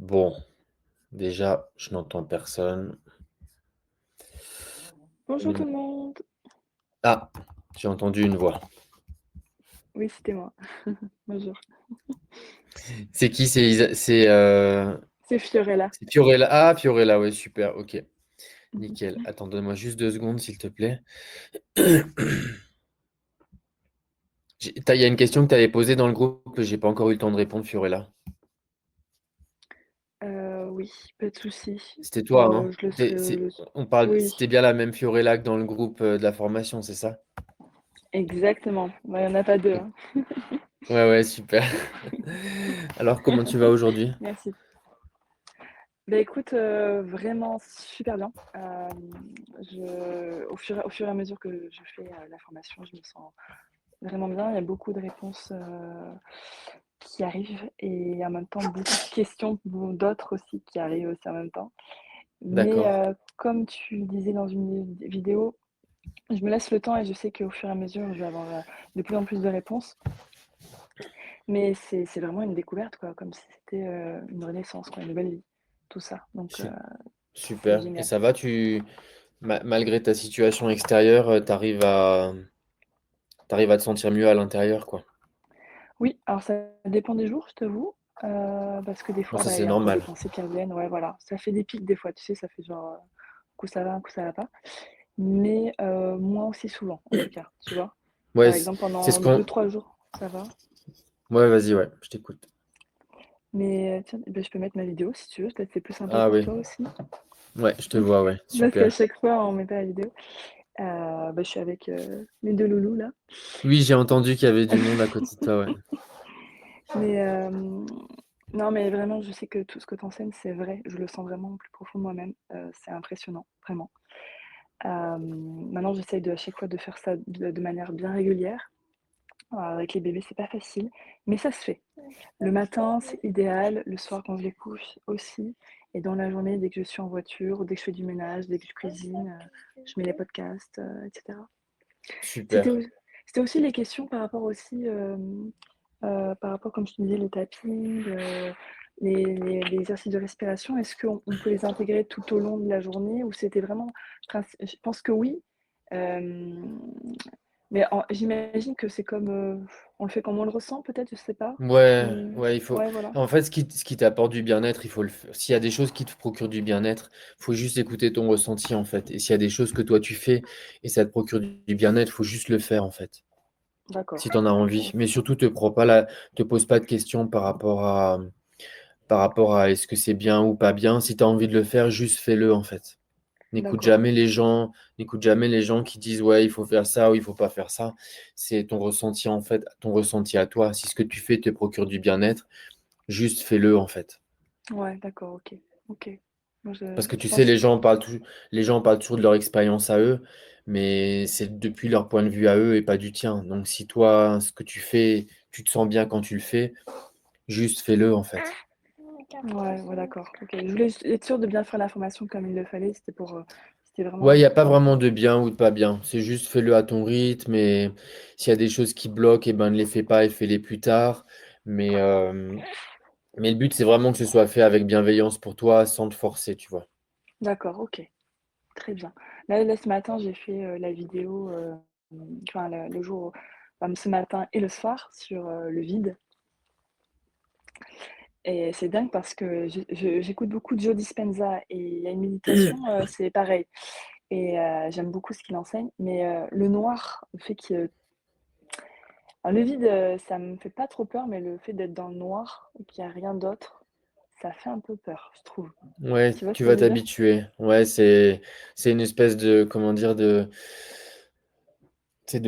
Bon, déjà, je n'entends personne. Bonjour tout Une- le monde. Ah, j'ai entendu une voix. Oui, c'était moi. Bonjour. C'est qui? C'est Fiorella. C'est Fiorella. Ah, Fiorella, ouais, super, ok. Nickel. Attends, donne-moi juste 2 secondes, s'il te plaît. Il y a une question que tu avais posée dans le groupe que j'ai pas encore eu le temps de répondre, Fiorella. Oui, pas de souci. C'était toi, hein? Je laisse le oui, C'était bien la même Fiorella que dans le groupe de la formation, c'est ça? exactement. Bah, il y en a pas 2, Ok. hein. Ouais, ouais, super. Alors, comment tu vas aujourd'hui? Merci. Bah, écoute, vraiment super bien. Je au fur et à mesure que je fais, la formation, je me sens vraiment bien. Il y a beaucoup de réponses, qui arrivent et en même temps beaucoup de questions, d'autres aussi qui arrivent aussi en même temps. Mais D'accord. comme tu le disais dans une vidéo, je me laisse le temps et je sais qu'au fur et à mesure, je vais avoir, de plus en plus de réponses. Mais c'est vraiment une découverte, quoi, comme si c'était, une renaissance, quoi, une nouvelle vie, tout ça. Donc Su- c'est Super. Et génial. ça va, malgré ta situation extérieure, t'arrives à te sentir mieux à l'intérieur, quoi. Oui, alors ça dépend des jours, je t'avoue, parce que des Bon, fois, ça, bah, il c'est y a encore des normal. pensées qui reviennent. Ouais, voilà, ça fait des pics des fois, tu sais, ça fait genre, un coup ça va, un coup ça va pas. Mais moins aussi souvent, en tout cas, tu vois? Ouais, Par exemple, c'est ce pendant qu'on. 2 3 jours, ça va. Ouais, vas-y, ouais, je t'écoute. Mais tiens, bah, je peux mettre ma vidéo si tu veux, peut-être c'est plus sympa Ah pour oui, toi aussi. ouais, je te vois, ouais, Parce qu'à super. chaque fois, on met pas la vidéo. Bah, je suis avec, mes 2 loulous là. Oui, j'ai entendu qu'il y avait du monde à côté de toi, ouais. Mais non, mais vraiment, je sais que tout ce que tu enseignes, c'est vrai. Je le sens vraiment au plus profond de moi-même. C'est impressionnant, vraiment. Maintenant, j'essaye à chaque fois de faire ça de manière bien régulière. Avec les bébés, c'est pas facile, mais ça se fait. Le matin, c'est idéal, le soir quand je les couche aussi et dans la journée, dès que je suis en voiture ou dès que je fais du ménage, dès que je cuisine, je mets les podcasts, et cetera. C'était au Super. c'était aussi les questions par rapport aussi, par rapport, comme je te disais, le tapping, les exercices de respiration. Est-ce qu'on peut les intégrer tout au long de la journée ou c'était vraiment je pense que oui, hem, mais j'imagine que c'est comme, on le fait comme on le ressent peut-être, je sais pas? Ouais, Ou ouais, il faut. ouais, voilà. En fait, ce qui t'apporte du bien-être, il faut le faire. S'il y a des choses qui te procurent du bien-être, il faut juste écouter ton ressenti, en fait. Et s'il y a des choses que toi tu fais et ça te procure du bien-être, il faut juste le faire, en fait. Si D'accord, tu en as d'accord, envie. OK. Mais surtout, te pose pas de questions par rapport à est-ce que c'est bien ou pas bien. Si tu as envie de le faire, juste fais-le, en fait. D'accord. N'écoute jamais les gens qui disent ouais, il faut faire ça ou il faut pas faire ça. C'est ton ressenti, en fait, ton ressenti à toi. Si ce que tu fais te procure du bien-être, juste fais-le, en fait. Ouais, d'accord, OK. OK. Moi Parce que je tu sais, pense les gens parlent toujours de leur expérience à eux, mais c'est depuis leur point de vue à eux et pas du tien. Donc si toi, ce que tu fais, tu te sens bien quand tu le fais, juste fais-le, en fait. ouais, ouais, d'accord, OK. Je voulais juste être sûre de bien faire la formation comme il le fallait, c'était vraiment Ouais, il n'y a pas important. vraiment de bien ou de pas bien. C'est juste fais-le à ton rythme et s'il y a des choses qui bloquent, eh ben, ne les fais pas et fais-les plus tard. Mais, euh, mais le but, c'est vraiment que ce soit fait avec bienveillance pour toi, sans te forcer, tu vois. D'accord, OK, très bien. Là, ce matin, j'ai fait, la vidéo, enfin le jour ce matin et le soir sur, le vide et c'est dingue parce que j'écoute beaucoup de Joe Dispenza et il y a une méditation, c'est pareil et j'aime beaucoup ce qu'il enseigne, mais le noir, le fait que le vide, ça me fait pas trop peur, mais le fait d'être dans le noir et qu'il y a rien d'autre, ça fait un peu peur, je trouve. Ouais, Tu vois ce tu que je vas veux dire? t'habituer. Ouais, c'est une espèce de, comment dire, de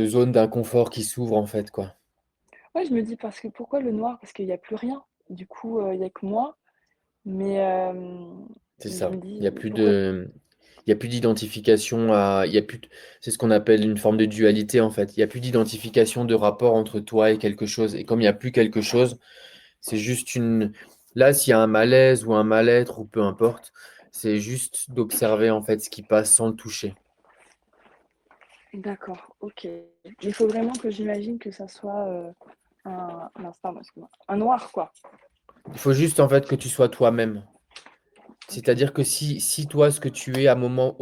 zone d'inconfort qui s'ouvre, en fait, quoi. Ouais, je me dis parce que pourquoi le noir? Parce qu'il y a plus rien. Du coup, il y a que moi, mais C'est je ça. me dis: Il y a plus «Pourquoi?» de, il y a plus d'identification il y a plus, c'est ce qu'on appelle une forme de dualité, en fait. Il y a plus d'identification de rapport entre toi et quelque chose. Et comme il y a plus quelque chose, c'est juste là, s'il y a un malaise ou un mal-être ou peu importe, c'est juste d'observer, en fait, ce qui passe sans le toucher. D'accord, OK. Il faut vraiment que j'imagine que ça soit, un mince, pardon, excuse-moi, un noir, quoi. Il faut juste en fait que tu sois toi-même. OK. C'est-à-dire que si toi, ce que tu es au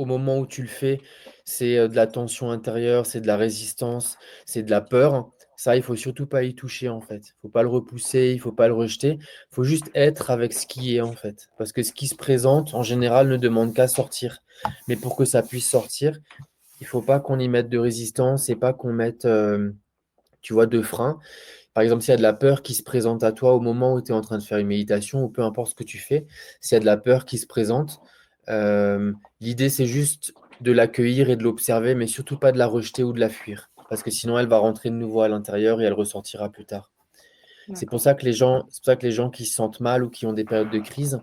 moment où tu le fais, c'est de la tension intérieure, c'est de la résistance, c'est de la peur, ça, il faut surtout pas y toucher en fait. Il faut pas le repousser, il faut pas le rejeter. Il faut juste être avec ce qui est en fait. Parce que ce qui se présente, en général, ne demande qu'à sortir. Mais pour que ça puisse sortir, il faut pas qu'on y mette de résistance et pas qu'on mette, tu vois, de frein. Par exemple, s'il y a de la peur qui se présente à toi au moment où tu es en train de faire une méditation, ou peu importe ce que tu fais, s'il y a de la peur qui se présente, l'idée c'est juste de l'accueillir et de l'observer, mais surtout pas de la rejeter ou de la fuir, parce que sinon elle va rentrer de nouveau à l'intérieur et elle ressortira plus tard. D'accord. C'est pour ça que les gens qui se sentent mal ou qui ont des périodes de crise,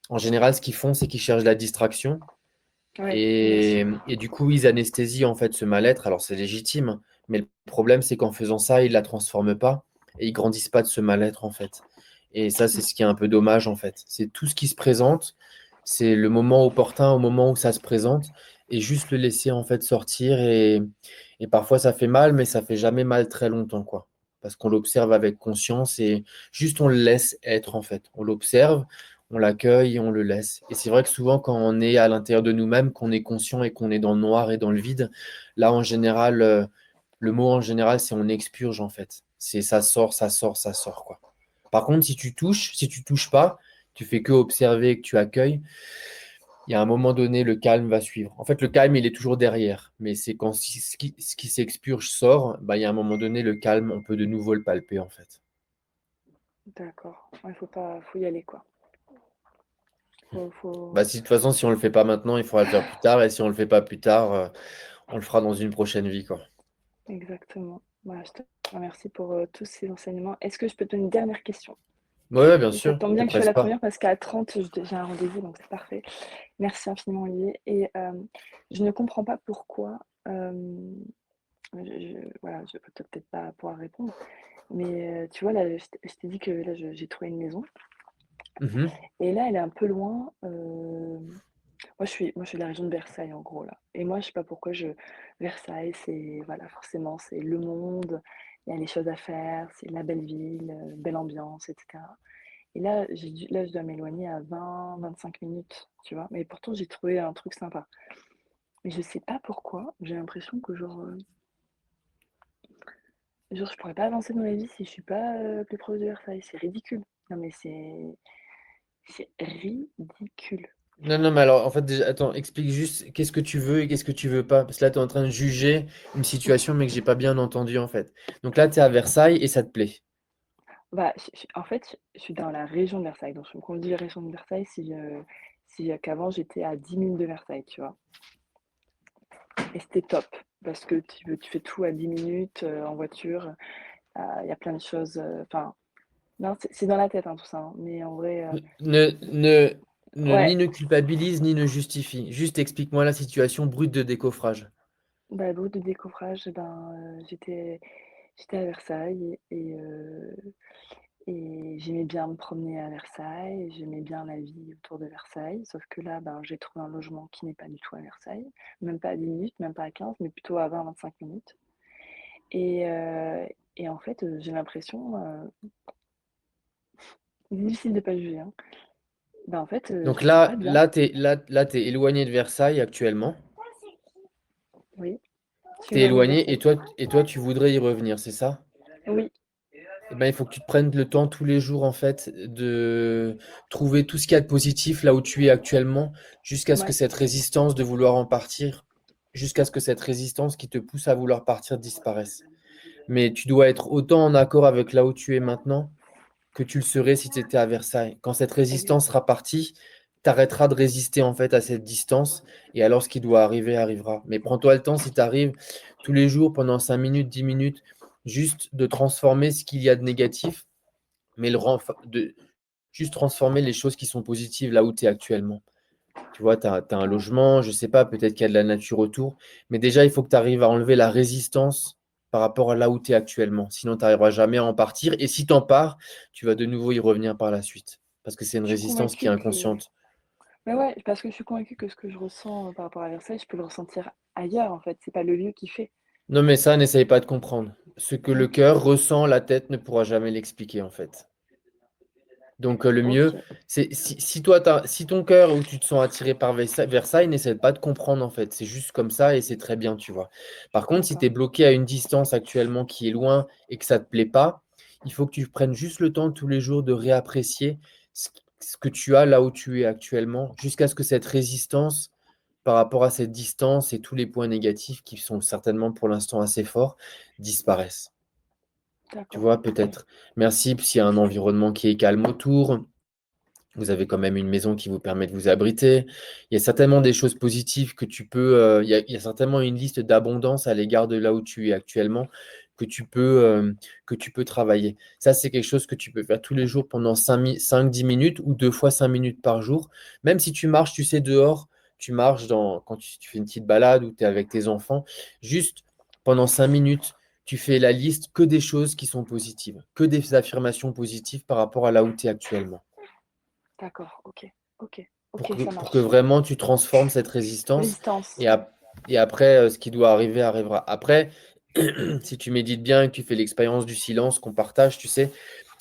en général, ce qu'ils font, c'est qu'ils cherchent la distraction Ouais, bien sûr. et du coup, ils anesthésient en fait ce mal-être. Alors c'est légitime, mais le problème, c'est qu'en faisant ça, ils ne la transforment pas et ils grandissent pas de ce mal-être en fait. Et ça, c'est Mmh. ce qui est un peu dommage en fait. C'est tout ce qui se présente, c'est le moment opportun, au moment où ça se présente, et juste le laisser en fait sortir. Et parfois, ça fait mal, mais ça fait jamais mal très longtemps, quoi. Parce qu'on l'observe avec conscience et juste on le laisse être en fait. On l'observe, on l'accueille et on le laisse. Et c'est vrai que souvent, quand on est à l'intérieur de nous-mêmes, qu'on est conscient et qu'on est dans le noir et dans le vide, là, en général, le mot en général, c'est on expurge en fait. C'est ça sort, ça sort, ça sort, quoi. Par contre, si tu touches pas, tu fais que observer et que tu accueilles, il y a un moment donné, le calme va suivre. En fait, le calme, il est toujours derrière. Mais c'est quand ce qui s'expurge sort, bah, il y a un moment donné, le calme, on peut de nouveau le palper, en fait. D'accord. Ouais, faut y aller, quoi. Bah, Faut si, de toute façon, si on le fait pas maintenant, il faudra le faire plus tard. Et si on le fait pas plus tard, on le fera dans une prochaine vie, quoi. exactement. Voilà, je te remercie pour, tous ces enseignements. Est-ce que je peux te poser une dernière question? Ouais, ouais, bien Et ça sûr, tombe te bien que je sois presse la pas. première parce qu'à 30, j'ai un rendez-vous, donc c'est parfait. Merci infiniment, Olivier. Et je ne comprends pas pourquoi, voilà, je vais peut-être pas pouvoir répondre, mais tu vois, là, je t'ai dit que là, j'ai trouvé une maison Mhm. et là, elle est un peu loin. Moi, je suis de la région de Versailles, en gros, là. Et moi, je sais pas pourquoi Versailles, c'est, voilà, forcément, c'est le monde, il y a les choses à faire, c'est la belle ville, belle ambiance, etc. Et là, là, je dois m'éloigner à 20-25 minutes, tu vois. Mais pourtant, j'ai trouvé un truc sympa. Mais je sais pas pourquoi, j'ai l'impression que genre, je pourrais pas avancer dans la vie si je suis pas plus proche de Versailles. C'est ridicule. Non, mais c'est ridicule. Non, non, mais alors, en fait, déjà, attends, explique juste qu'est-ce que tu veux et qu'est-ce que tu veux pas. Parce que là, tu es en train de juger une situation, mais que j'ai pas bien entendu, en fait. Donc là, tu es à Versailles et ça te plaît. Bah, en fait, je suis dans la région de Versailles. Donc, quand on dit région de Versailles, si qu'avant j'étais à 10 minutes de Versailles, tu vois. Et c'était top. Parce que tu fais tout à 10 minutes en voiture. Il y a plein de choses. Enfin, non, c'est dans la tête, hein, tout ça, hein. Mais en vrai, Ne, ne, ouais, ni ne culpabilise, ni ne justifie. Juste explique-moi la situation brute de décoffrage. bah, le route de décoffrage, ben, j'étais à Versailles et j'aimais bien me promener à Versailles, j'aimais bien la vie autour de Versailles, sauf que là, ben, j'ai trouvé un logement qui n'est pas du tout à Versailles, même pas à 10 minutes, même pas à 15, mais plutôt à 20-25 minutes. Et, heu et en fait, j'ai l'impression, difficile de pas juger, hein. Ben, en fait, Donc je me sens pas bien. là, t'es éloigné de Versailles actuellement. Oui, je suis T'es éloignée de éloigné Versailles. et toi, tu voudrais y revenir, c'est ça? Oui, Eh ben, il faut que tu te prennes le temps tous les jours, en fait, de trouver tout ce qu'il y a de positif là où tu es actuellement, jusqu'à ce que ouais, cette résistance de vouloir en partir, jusqu'à ce que cette résistance qui te pousse à vouloir partir disparaisse. Mais tu dois être autant en accord avec là où tu es maintenant que tu le serais si tu étais à Versailles. Quand cette résistance exact. sera partie, tu arrêteras de résister en fait à cette distance et alors ce qui doit arriver arrivera. Mais prends-toi le temps si tu arrives tous les jours pendant 5 minutes, 10 minutes, juste de transformer ce qu'il y a de négatif, mais de juste transformer les choses qui sont positives là où tu es actuellement. Tu vois, tu as un Ouais. logement, je sais pas, peut-être qu'il y a de la nature autour, mais déjà, il faut que tu arrives à enlever la résistance par rapport à là où tu es actuellement. Sinon, tu n'arriveras jamais à en partir. Et si tu en pars, tu vas de nouveau y revenir par la suite. Parce que c'est une Je suis résistance qui est convaincue que inconsciente. mais ouais, parce que je suis convaincue que ce que je ressens, par rapport à Versailles, je peux le ressentir ailleurs, en fait. C'est pas le lieu qui fait. Non, mais ça, n'essaye pas de comprendre. Ce que le OK. cœur ressent, la tête ne pourra jamais l'expliquer, en fait. Donc, le mieux, OK, c'est si toi, si ton cœur ou tu te sens attiré par Versailles, n'essaie pas de comprendre en fait. C'est juste comme ça et c'est très bien, tu vois. Par contre, si tu es d'accord, bloqué à une distance actuellement qui est loin et que ça ne te plaît pas, il faut que tu prennes juste le temps tous les jours de réapprécier ce que tu as là où tu es actuellement, jusqu'à ce que cette résistance par rapport à cette distance et tous les points négatifs qui sont certainement pour l'instant assez forts disparaissent. Tu d'accord, vois, OK. peut-être. Merci s'il y a un environnement qui est calme autour. Vous avez quand même une maison qui vous permet de vous abriter. Il y a certainement des choses positives que tu peux. Il y a certainement une liste d'abondance à l'égard de là où tu es actuellement que tu peux travailler. Ça, c'est quelque chose que tu peux faire tous les jours pendant 5-10 minutes ou 2 fois 5 minutes par jour. Même si tu marches, tu sais, dehors, tu marches quand tu fais une petite balade ou tu es avec tes enfants, juste pendant 5 minutes, tu fais la liste que des choses qui sont positives, que des affirmations positives par rapport à là où tu es actuellement D'accord, OK, OK, pour OK, que, ça pour que marche. vraiment tu transformes cette résistance Résistance, et, et après, ce qui doit arriver arrivera. Après, si tu médites bien et que tu fais l'expérience du silence qu'on partage, tu sais,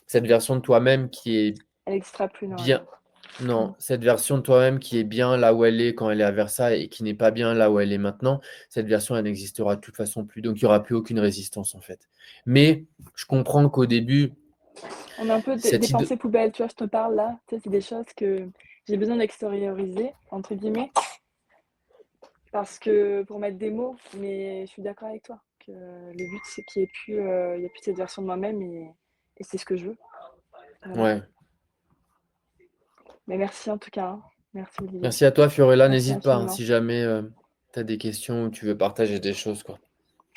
cette version de toi-même qui est elle extra plus loin. bien, Mmh. non, cette version de toi-même qui est bien là où elle est quand elle est à Versailles et qui n'est pas bien là où elle est maintenant, cette version, elle n'existera de toute façon plus. Donc, il n'y aura plus aucune résistance en fait. Mais je comprends qu'au début, On a un peu des cette idée. pensées poubelles, tu vois? Je te parle là, tu sais, c'est des choses que j'ai besoin «d'extérioriser» entre guillemets, parce que pour mettre des mots, mais je suis d'accord avec toi que le but c'est qu'il y ait plus, il y ait plus cette version de moi-même et c'est ce que je veux, vraiment. Ouais. Mais merci en tout cas, hein. Merci Olivier. Merci à toi, Fiorella. Merci N'hésite pas hein, infiniment. si jamais tu as des questions ou tu veux partager des choses, quoi.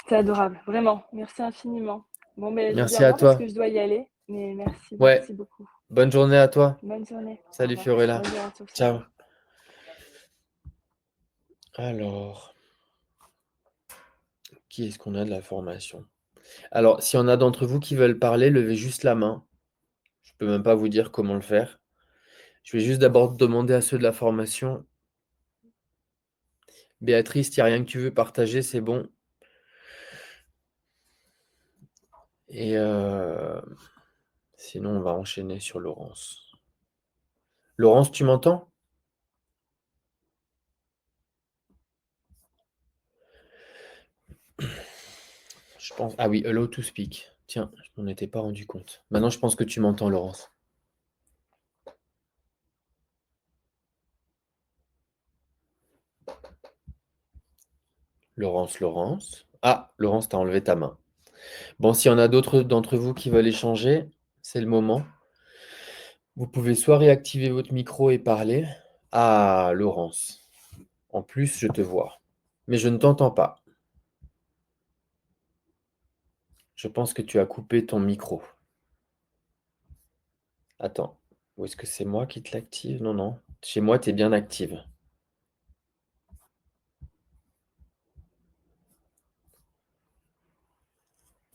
C'est adorable, vraiment. Merci infiniment. Bon, ben, je vous dis au Merci à revoir parce toi. que je dois y aller, mais merci, Ouais, merci beaucoup. bonne journée à toi. Bonne journée. Au Salut revoir. Fiorella. Bonne journée à tous. Au Ciao. revoir. Alors, qui est-ce qu'on a de la formation? Alors, s'il y en a d'entre vous qui veulent parler, levez juste la main. Je peux même pas vous dire comment le faire. Je vais juste d'abord demander à ceux de la formation. Béatrice, il n'y a rien que tu veux partager, c'est bon. Et sinon, on va enchaîner sur Laurence. Laurence, tu m'entends? Je pense. Ah oui, allow to speak. Tiens, je m'en étais pas rendu compte. Maintenant, je pense que tu m'entends, Laurence. Laurence, Laurence. Ah, Laurence, t'as enlevé ta main. Bon, s'il y en a d'autres d'entre vous qui veulent échanger, c'est le moment. Vous pouvez soit réactiver votre micro et parler. Ah, Laurence. En plus, je te vois. Mais je ne t'entends pas. Je pense que tu as coupé ton micro. Attends. Ou est-ce que c'est moi qui te l'active? Non, non. Chez moi, tu es bien active.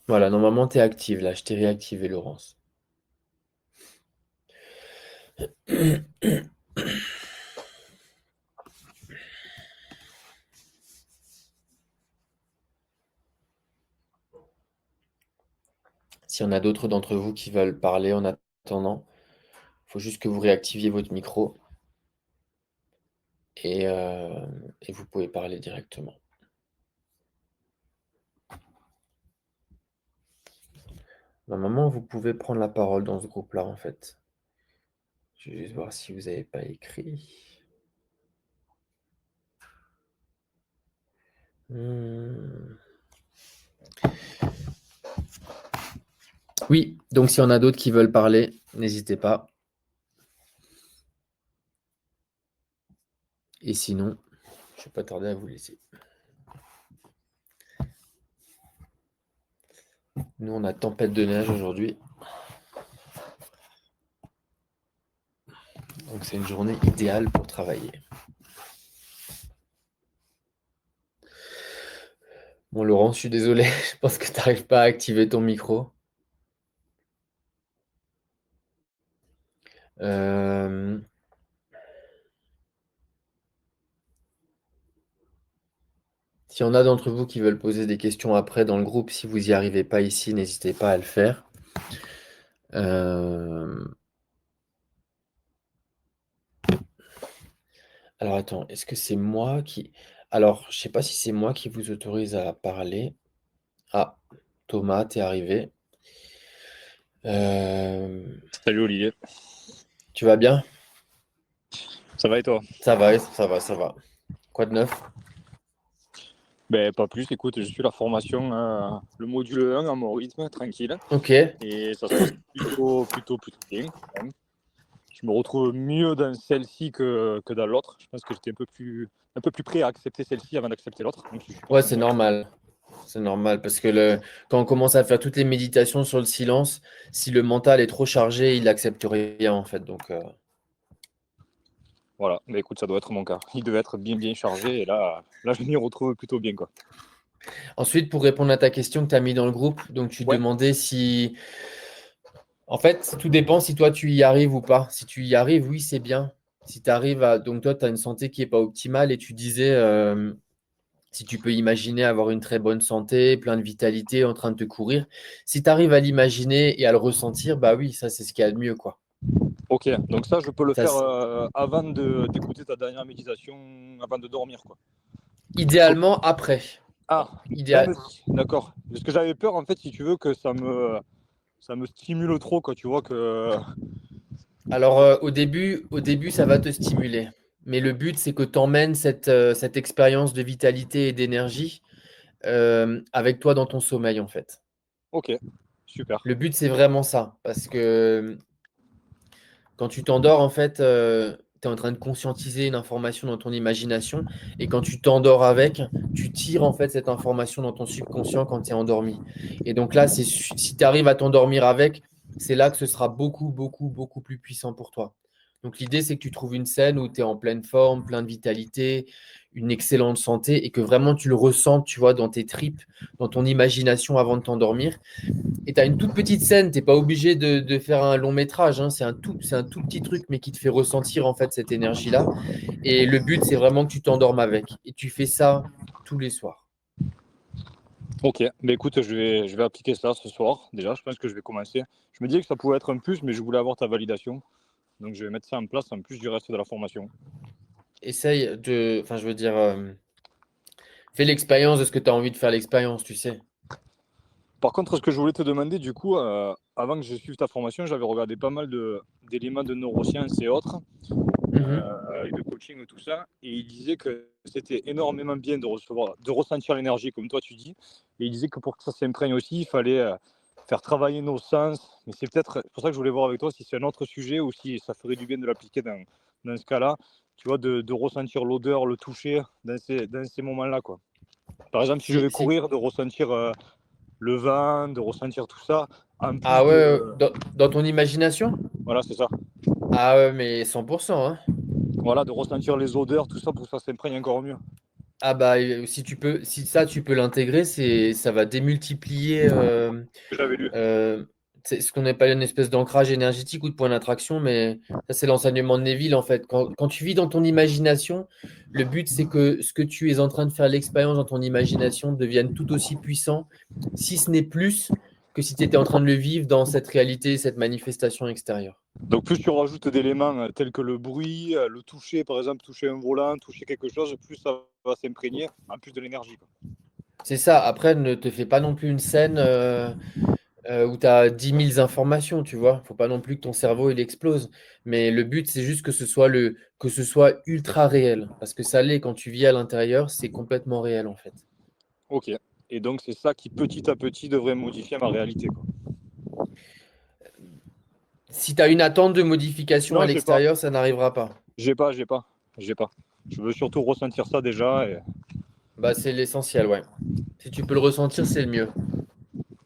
Voilà, normalement, tu es active. Là, je t'ai réactivé, Laurence. S'il y en a d'autres d'entre vous qui veulent parler en attendant, il faut juste que vous réactiviez votre micro et, euh, et vous pouvez parler directement. Normalement, vous pouvez prendre la parole dans ce groupe-là, en fait. Je vais juste voir si vous n'avez pas écrit. Hmm. Oui, donc s'il y en a d'autres qui veulent parler, n'hésitez pas. Et sinon, je ne vais pas tarder à vous laisser. Nous, on a tempête de neige aujourd'hui. Donc, c'est une journée idéale pour travailler. Bon, Laurent, je suis désolé. Je pense que tu n'arrives pas à activer ton micro. Euh, S'il y en a d'entre vous qui veulent poser des questions après dans le groupe, si vous n'y arrivez pas ici, n'hésitez pas à le faire. Euh, Alors attends, est-ce que c'est moi qui... Alors, je sais pas si c'est moi qui vous autorise à parler. Ah, Thomas, t'es arrivé. Euh, Salut Olivier, Tu vas bien? ça va et toi? Ça va, ça va, ça va. Quoi de neuf? Ben pas plus, écoute, je suis la formation, le module 1 à mon rythme, tranquille, Ok. et ça se passe plutôt bien quand même. Je me retrouve mieux dans celle-ci que dans l'autre. Je pense que j'étais un peu plus prêt à accepter celle-ci avant d'accepter l'autre, donc je suis Ouais, content c'est de moi. normal. C'est normal parce que quand on commence à faire toutes les méditations sur le silence, si le mental est trop chargé, il n'accepte rien en fait. Donc, Voilà, mais écoute, ça doit être mon cas. Il devait être bien chargé, et là je m'y retrouve plutôt bien, quoi. Ensuite, pour répondre à ta question que tu as mis dans le groupe, donc tu Ouais, demandais si... En fait, tout dépend si toi tu y arrives ou pas. Si tu y arrives, oui, c'est bien. Si tu arrives à... Donc toi, tu as une santé qui n'est pas optimale et tu disais, si tu peux imaginer avoir une très bonne santé, plein de vitalité, en train de te courir, si tu arrives à l'imaginer et à le ressentir, bah oui, ça c'est ce qu'il y a de mieux, quoi. ok, donc ça je peux le Ça, faire avant d'écouter ta dernière méditation, avant de dormir, quoi. idéalement, après. Ah, même Idéal... si, d'accord. Parce que j'avais peur, en fait, si tu veux, que ça me stimule trop, quoi. Tu vois que. Alors, au début, ça va te stimuler. Mais le but, c'est que tu emmènes cette expérience de vitalité et d'énergie avec toi dans ton sommeil, en fait. Ok, super. Le but, c'est vraiment ça. Parce que quand tu t'endors, en fait, tu es en train de conscientiser une information dans ton imagination. Et quand tu t'endors avec, tu tires, en fait, cette information dans ton subconscient quand tu es endormi. Et donc là, si tu arrives à t'endormir avec, c'est là que ce sera beaucoup plus puissant pour toi. Donc l'idée, c'est que tu trouves une scène où tu es en pleine forme, plein de vitalité, une excellente santé et que vraiment tu le ressentes, tu vois, dans tes tripes, dans ton imagination avant de t'endormir. Et tu as une toute petite scène, tu n'es pas obligé de faire un long métrage, hein. C'est un tout petit truc, mais qui te fait ressentir en fait cette énergie-là. Et le but, c'est vraiment que tu t'endormes avec. Et tu fais ça tous les soirs. Ok, mais écoute, je vais appliquer ça ce soir. Déjà, je pense que je vais commencer. Je me disais que ça pouvait être un plus, mais je voulais avoir ta validation. Donc, je vais mettre ça en place en plus du reste de la formation. Essaye de, enfin, je veux dire, fais l'expérience de ce que tu as envie de faire l'expérience, tu sais. Par contre, ce que je voulais te demander, du coup, avant que je suive ta formation, j'avais regardé pas mal d'éléments de neurosciences et autres, Mhm. et de coaching et tout ça. Et il disait que c'était énormément bien de ressentir l'énergie, comme toi tu dis. Et il disait que pour que ça s'imprègne aussi, il fallait faire travailler nos sens. Mais c'est peut-être pour ça que je voulais voir avec toi si c'est un autre sujet ou si ça ferait du bien de l'appliquer dans ce cas-là. Tu vois, de ressentir l'odeur, le toucher dans ces moments-là, quoi. Par exemple, si je vais Si... courir, de ressentir le vent, de ressentir tout ça, en plus Ah ouais, de. dans ton imagination? Voilà, c'est ça. Ah ouais, mais 100%, hein. Voilà, de ressentir les odeurs, tout ça pour que ça s'imprègne encore mieux. Ah bah si tu peux, si ça tu peux l'intégrer, ça va démultiplier J'avais lu. euh, c'est ce qu'on appelle une espèce d'ancrage énergétique ou de point d'attraction, mais ça c'est l'enseignement de Neville en fait. Quand tu vis dans ton imagination, le but c'est que ce que tu es en train de faire l'expérience dans ton imagination devienne tout aussi puissant, si ce n'est plus que si tu étais en train de le vivre dans cette réalité, cette manifestation extérieure. Donc plus tu rajoutes d'éléments tels que le bruit, le toucher, par exemple, toucher un volant, toucher quelque chose, plus ça va s'imprégner, en plus de l'énergie, quoi. C'est ça. Après, ne te fais pas non plus une scène où tu as 10 000 informations, tu vois. Faut pas non plus que ton cerveau il explose. Mais le but, c'est juste que que ce soit ultra réel. Parce que ça l'est quand tu vis à l'intérieur, c'est complètement réel en fait. Ok. Et donc c'est ça qui petit à petit devrait modifier ma réalité, quoi. Si tu as une attente de modification à Non, j'ai pas. l'extérieur, ça n'arrivera pas. J'ai pas. Je veux surtout ressentir ça déjà. Et... Bah, c'est l'essentiel, ouais. Si tu peux le ressentir, c'est le mieux.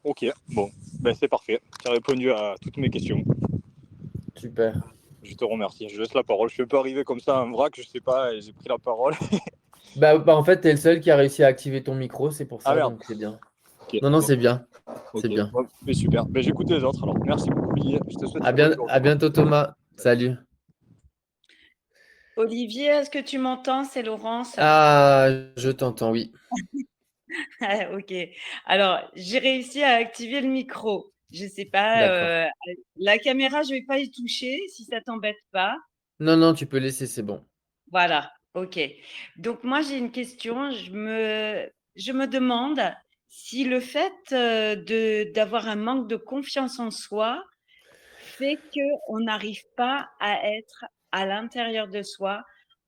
Ok, bon, ben c'est parfait. Tu as répondu à toutes mes questions. Super. Je te remercie. Je laisse la parole. Je suis un peu arrivé comme ça en vrac, je sais pas, et j'ai pris la parole. Bah, en fait, tu es le seul qui a réussi à activer ton micro, c'est pour Ah ça, merde. donc c'est bien. Ok, Non, non, bon, c'est bien. C'est ok. bien. Bon, mais super. Ben j'écoute les autres alors. Merci beaucoup, Olivier. Je te souhaite une bonne journée. À bientôt, Thomas. Salut. Olivier, est-ce que tu m'entends? C'est Laurence. Ah, je t'entends, oui. Ah, ok. Alors, j'ai réussi à activer le micro. Je sais pas, D'accord. la caméra, je vais pas y toucher si ça t'embête pas. Non, non, tu peux laisser, c'est bon. Voilà. Ok. Donc moi j'ai une question. Je me demande si le fait d'avoir un manque de confiance en soi fait qu'on n'arrive pas à être à l'intérieur de soi.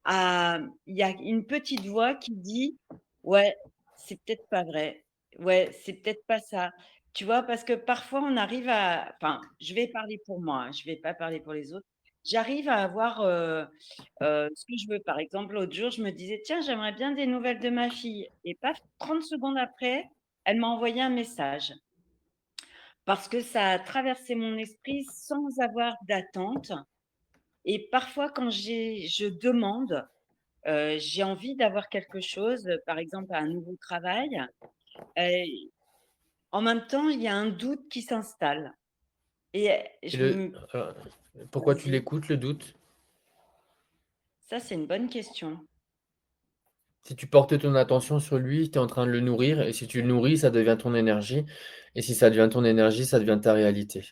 Il y a une petite voix qui dit, ouais, c'est peut-être pas vrai. Ouais, c'est peut-être pas ça. Tu vois, parce que parfois on arrive enfin, je vais parler pour moi, hein, je vais pas parler pour les autres. J'arrive à avoir ce que je veux. Par exemple, l'autre jour, je me disais, tiens, j'aimerais bien des nouvelles de ma fille. Et paf, 30 secondes après, elle m'a envoyé un message parce que ça a traversé mon esprit sans avoir d'attente. Et parfois, quand je demande, j'ai envie d'avoir quelque chose, par exemple un nouveau travail. euh, En même temps, il y a un doute qui s'installe. Et Et je me... pourquoi tu Vas-y, l'écoutes, le doute? ça c'est une bonne question. Si tu portes ton attention sur lui, tu es en train de le nourrir, et si tu le nourris, ça devient ton énergie, et si ça devient ton énergie, ça devient ta réalité.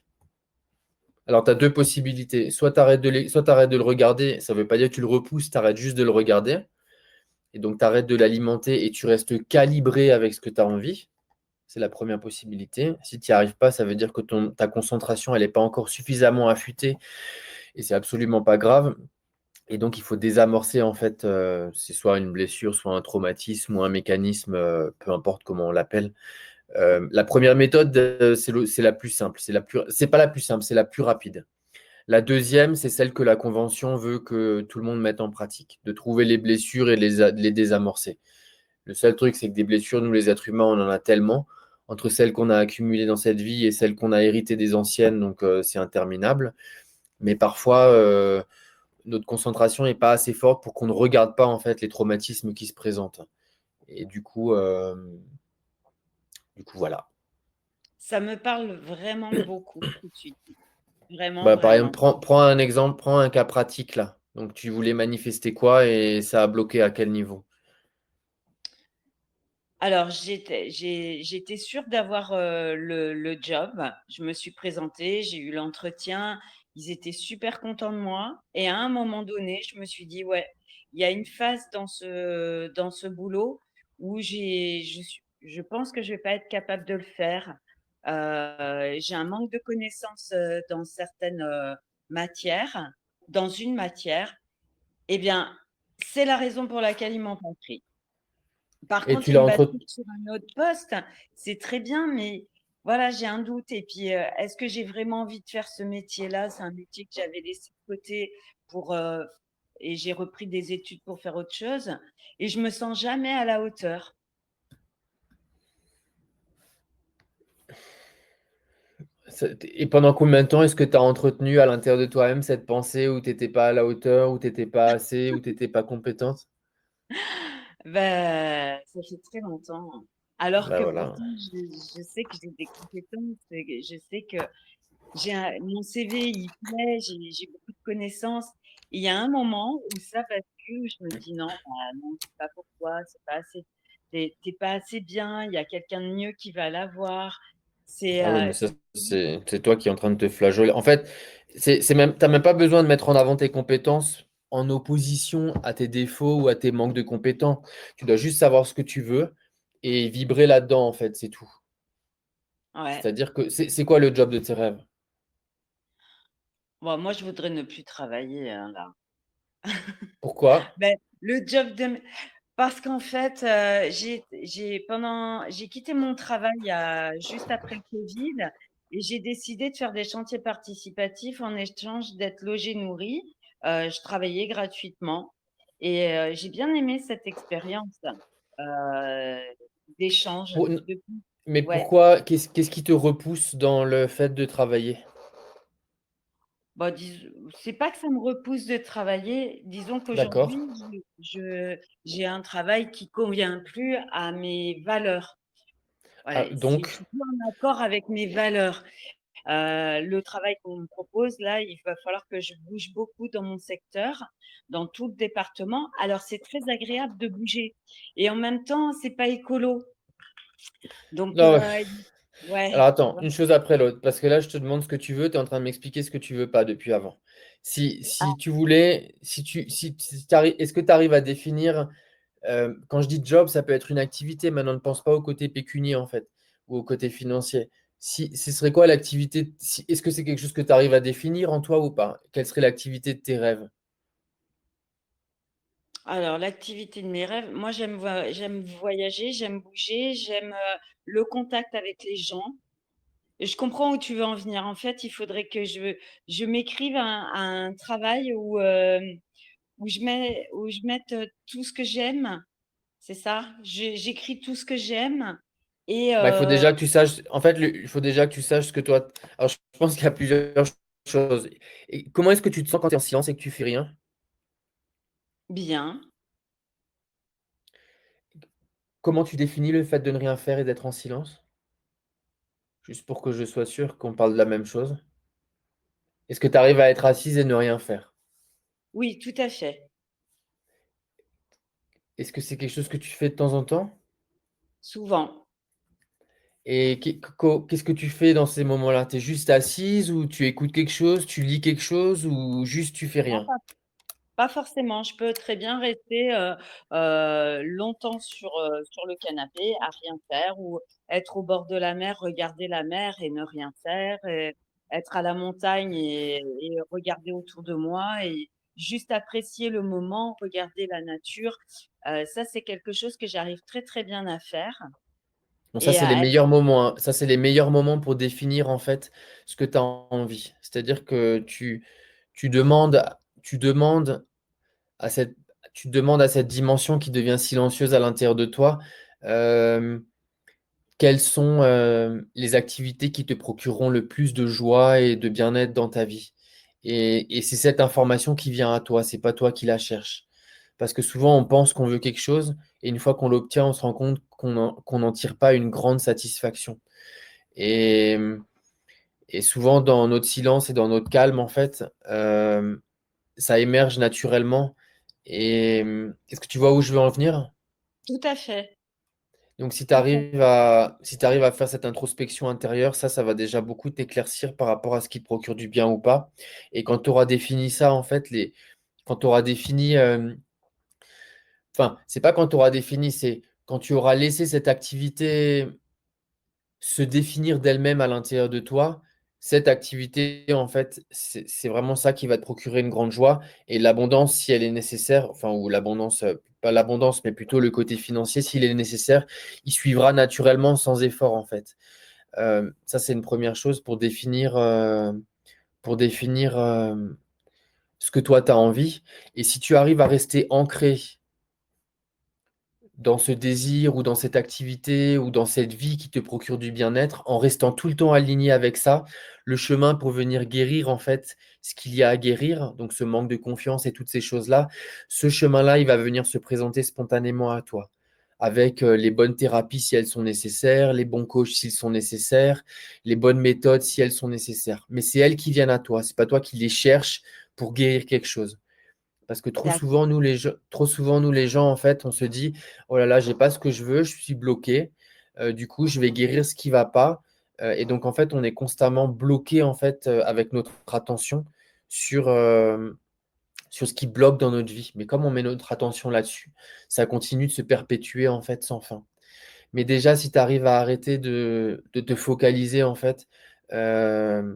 Alors, tu as deux possibilités. Soit tu arrêtes soit t'arrêtes de le regarder, ça ne veut pas dire que tu le repousses, tu arrêtes juste de le regarder, et donc tu arrêtes de l'alimenter et tu restes calibré avec ce que tu as envie. C'est la première possibilité. Si tu n'y arrives pas, ça veut dire que ta concentration, elle n'est pas encore suffisamment affûtée, et c'est absolument pas grave. Et donc, il faut désamorcer, en fait, c'est soit une blessure, soit un traumatisme ou un mécanisme, peu importe comment on l'appelle. La première méthode, c'est la plus simple. C'est pas la plus simple, c'est la plus rapide. La deuxième, c'est celle que la convention veut que tout le monde mette en pratique, de trouver les blessures et de les désamorcer. Le seul truc, c'est que des blessures, nous, les êtres humains, on en a tellement, entre celles qu'on a accumulées dans cette vie et celles qu'on a héritées des anciennes, donc c'est interminable. Mais parfois, notre concentration n'est pas assez forte pour qu'on ne regarde pas en fait les traumatismes qui se présentent. Et du coup voilà. Ça me parle vraiment beaucoup tout de suite. Vraiment, Bah, par exemple, vraiment. prends un exemple, prends un cas pratique là. Donc tu voulais manifester quoi et ça a bloqué à quel niveau? Alors, j'étais sûre d'avoir le job. Je me suis présentée, j'ai eu l'entretien. Ils étaient super contents de moi. Et à un moment donné, je me suis dit, ouais, il y a une phase dans ce boulot où je pense que je vais pas être capable de le faire. J'ai un manque de connaissances dans certaines matières, dans une matière. Eh bien, c'est la raison pour laquelle ils m'ont pas pris. Par Et contre, tu il l'as me entre... bascule sur un autre poste, c'est très bien, mais voilà, j'ai un doute. Et puis, est-ce que j'ai vraiment envie de faire ce métier-là? C'est un métier que j'avais laissé de côté pour, et j'ai repris des études pour faire autre chose. Et je me sens jamais à la hauteur. Et pendant combien de temps est-ce que tu as entretenu à l'intérieur de toi-même cette pensée où tu n'étais pas à la hauteur, où tu n'étais pas assez, où tu n'étais pas compétente? Ben, ça fait très longtemps. Alors Bah que voilà. pourtant, je sais que j'ai des compétences, et je sais que mon CV, il plaît, j'ai beaucoup de connaissances. Et il y a un moment où ça bascule, où je me dis non, bah non, c'est pas pour toi, c'est pas assez, t'es pas assez bien, il y a quelqu'un de mieux qui va l'avoir. C'est, Ah oui, mais ça, c'est toi qui es en train de te flageoler. En fait, t'as même pas besoin de mettre en avant tes compétences en opposition à tes défauts ou à tes manques de compétences. Tu dois juste savoir ce que tu veux et vibrer là-dedans, en fait, c'est tout. ouais. C'est-à-dire que c'est quoi le job de tes rêves? Bon, moi, je voudrais ne plus travailler, hein, là. Pourquoi? Ben, le job parce qu'en fait, j'ai quitté mon travail juste après le Covid et j'ai décidé de faire des chantiers participatifs en échange d'être logée, nourrie. Je travaillais gratuitement et j'ai bien aimé cette expérience euh, d'échange. Pour- Mais Ouais. pourquoi? Qu'est-ce qui te repousse dans le fait de travailler? Bon, c'est pas que ça me repousse de travailler. Disons D'accord. qu'aujourd'hui, j'ai un travail qui convient plus à mes valeurs. Ah, Ouais, c'est donc, plus en accord avec mes valeurs. Le travail qu'on me propose, là, il va falloir que je bouge beaucoup dans mon secteur, dans tout le département. Alors, c'est très agréable de bouger. Et en même temps, c'est pas écolo. Donc, non, alors ouais, attends, une chose après l'autre, parce que là, je te demande ce que tu veux, tu es en train de m'expliquer ce que tu veux pas depuis avant. Si tu voulais, si est-ce que tu arrives à définir, quand je dis job, ça peut être une activité. Maintenant, ne pense pas au côté pécunier, en fait, ou au côté financier. Si, ce serait quoi l'activité? Est-ce que c'est quelque chose que tu arrives à définir en toi ou pas? Quelle serait l'activité de tes rêves? Alors, l'activité de mes rêves, moi, j'aime voyager, j'aime bouger, j'aime le contact avec les gens. Je comprends où tu veux en venir. En fait, il faudrait que je m'écrive un travail où je mette tout ce que j'aime. C'est ça? J'écris tout ce que j'aime. Et Bah, il faut déjà que tu saches, en fait, il faut déjà que tu saches ce que toi. Alors, je pense qu'il y a plusieurs choses. Et comment est-ce que tu te sens quand tu es en silence et que tu fais rien? bien. Comment tu définis le fait de ne rien faire et d'être en silence? Juste pour que je sois sûr qu'on parle de la même chose. Est-ce que tu arrives à être assise et ne rien faire? Oui, tout à fait. Est-ce que c'est quelque chose que tu fais de temps en temps? Souvent. Et qu'est-ce que tu fais dans ces moments-là? Tu es juste assise ou tu écoutes quelque chose, tu lis quelque chose ou juste tu fais Non, rien? pas forcément. Je peux très bien rester longtemps sur le canapé à rien faire ou être au bord de la mer, regarder la mer et ne rien faire, et être à la montagne et regarder autour de moi et juste apprécier le moment, regarder la nature. Ça, c'est quelque chose que j'arrive très très bien à faire Bon, ça, et c'est les à être meilleurs moments, hein. Ça, c'est les meilleurs moments pour définir en fait ce que tu as envie. C'est-à-dire que tu demandes, tu demandes à cette, tu demandes à cette dimension qui devient silencieuse à l'intérieur de toi, euh, quelles sont les activités qui te procureront le plus de joie et de bien-être dans ta vie. Et c'est cette information qui vient à toi, c'est pas toi qui la cherches. Parce que souvent, on pense qu'on veut quelque chose, et une fois qu'on l'obtient, on se rend compte qu'on n'en tire pas une grande satisfaction. Et, et souvent, dans notre silence et dans notre calme, en fait, ça émerge naturellement. Et est-ce que tu vois où je veux en venir? tout à fait. Donc, si tu Tout à arrives à, si tu arrives à faire cette introspection intérieure, ça va déjà beaucoup t'éclaircir par rapport à ce qui te procure du bien ou pas. Et quand tu auras défini ça, en fait, quand tu auras défini, enfin, c'est pas quand tu auras défini, c'est quand tu auras laissé cette activité se définir d'elle-même à l'intérieur de toi, cette activité, en fait, c'est vraiment ça qui va te procurer une grande joie. Et l'abondance, si elle est nécessaire, enfin, ou l'abondance, pas l'abondance, mais plutôt le côté financier, s'il est nécessaire, il suivra naturellement sans effort, en fait. Ça, c'est une première chose pour définir ce que toi, tu as envie. Et si tu arrives à rester ancré dans ce désir ou dans cette activité ou dans cette vie qui te procure du bien-être, en restant tout le temps aligné avec ça, le chemin pour venir guérir en fait ce qu'il y a à guérir, donc ce manque de confiance et toutes ces choses-là, ce chemin-là, il va venir se présenter spontanément à toi, avec les bonnes thérapies si elles sont nécessaires, les bons coachs s'ils sont nécessaires, les bonnes méthodes si elles sont nécessaires. Mais c'est elles qui viennent à toi, c'est pas toi qui les cherches pour guérir quelque chose. Parce que trop fait. souvent, nous, les gens, en fait, on se dit, oh là là, j'ai pas ce que je veux, je suis bloqué. Du coup, je vais guérir ce qui va pas. Et donc, en fait, on est constamment bloqué, en fait, avec notre attention sur, sur ce qui bloque dans notre vie. Mais comme on met notre attention là-dessus, ça continue de se perpétuer, en fait, sans fin. Mais déjà, si tu arrives à arrêter de te focaliser, en fait, euh,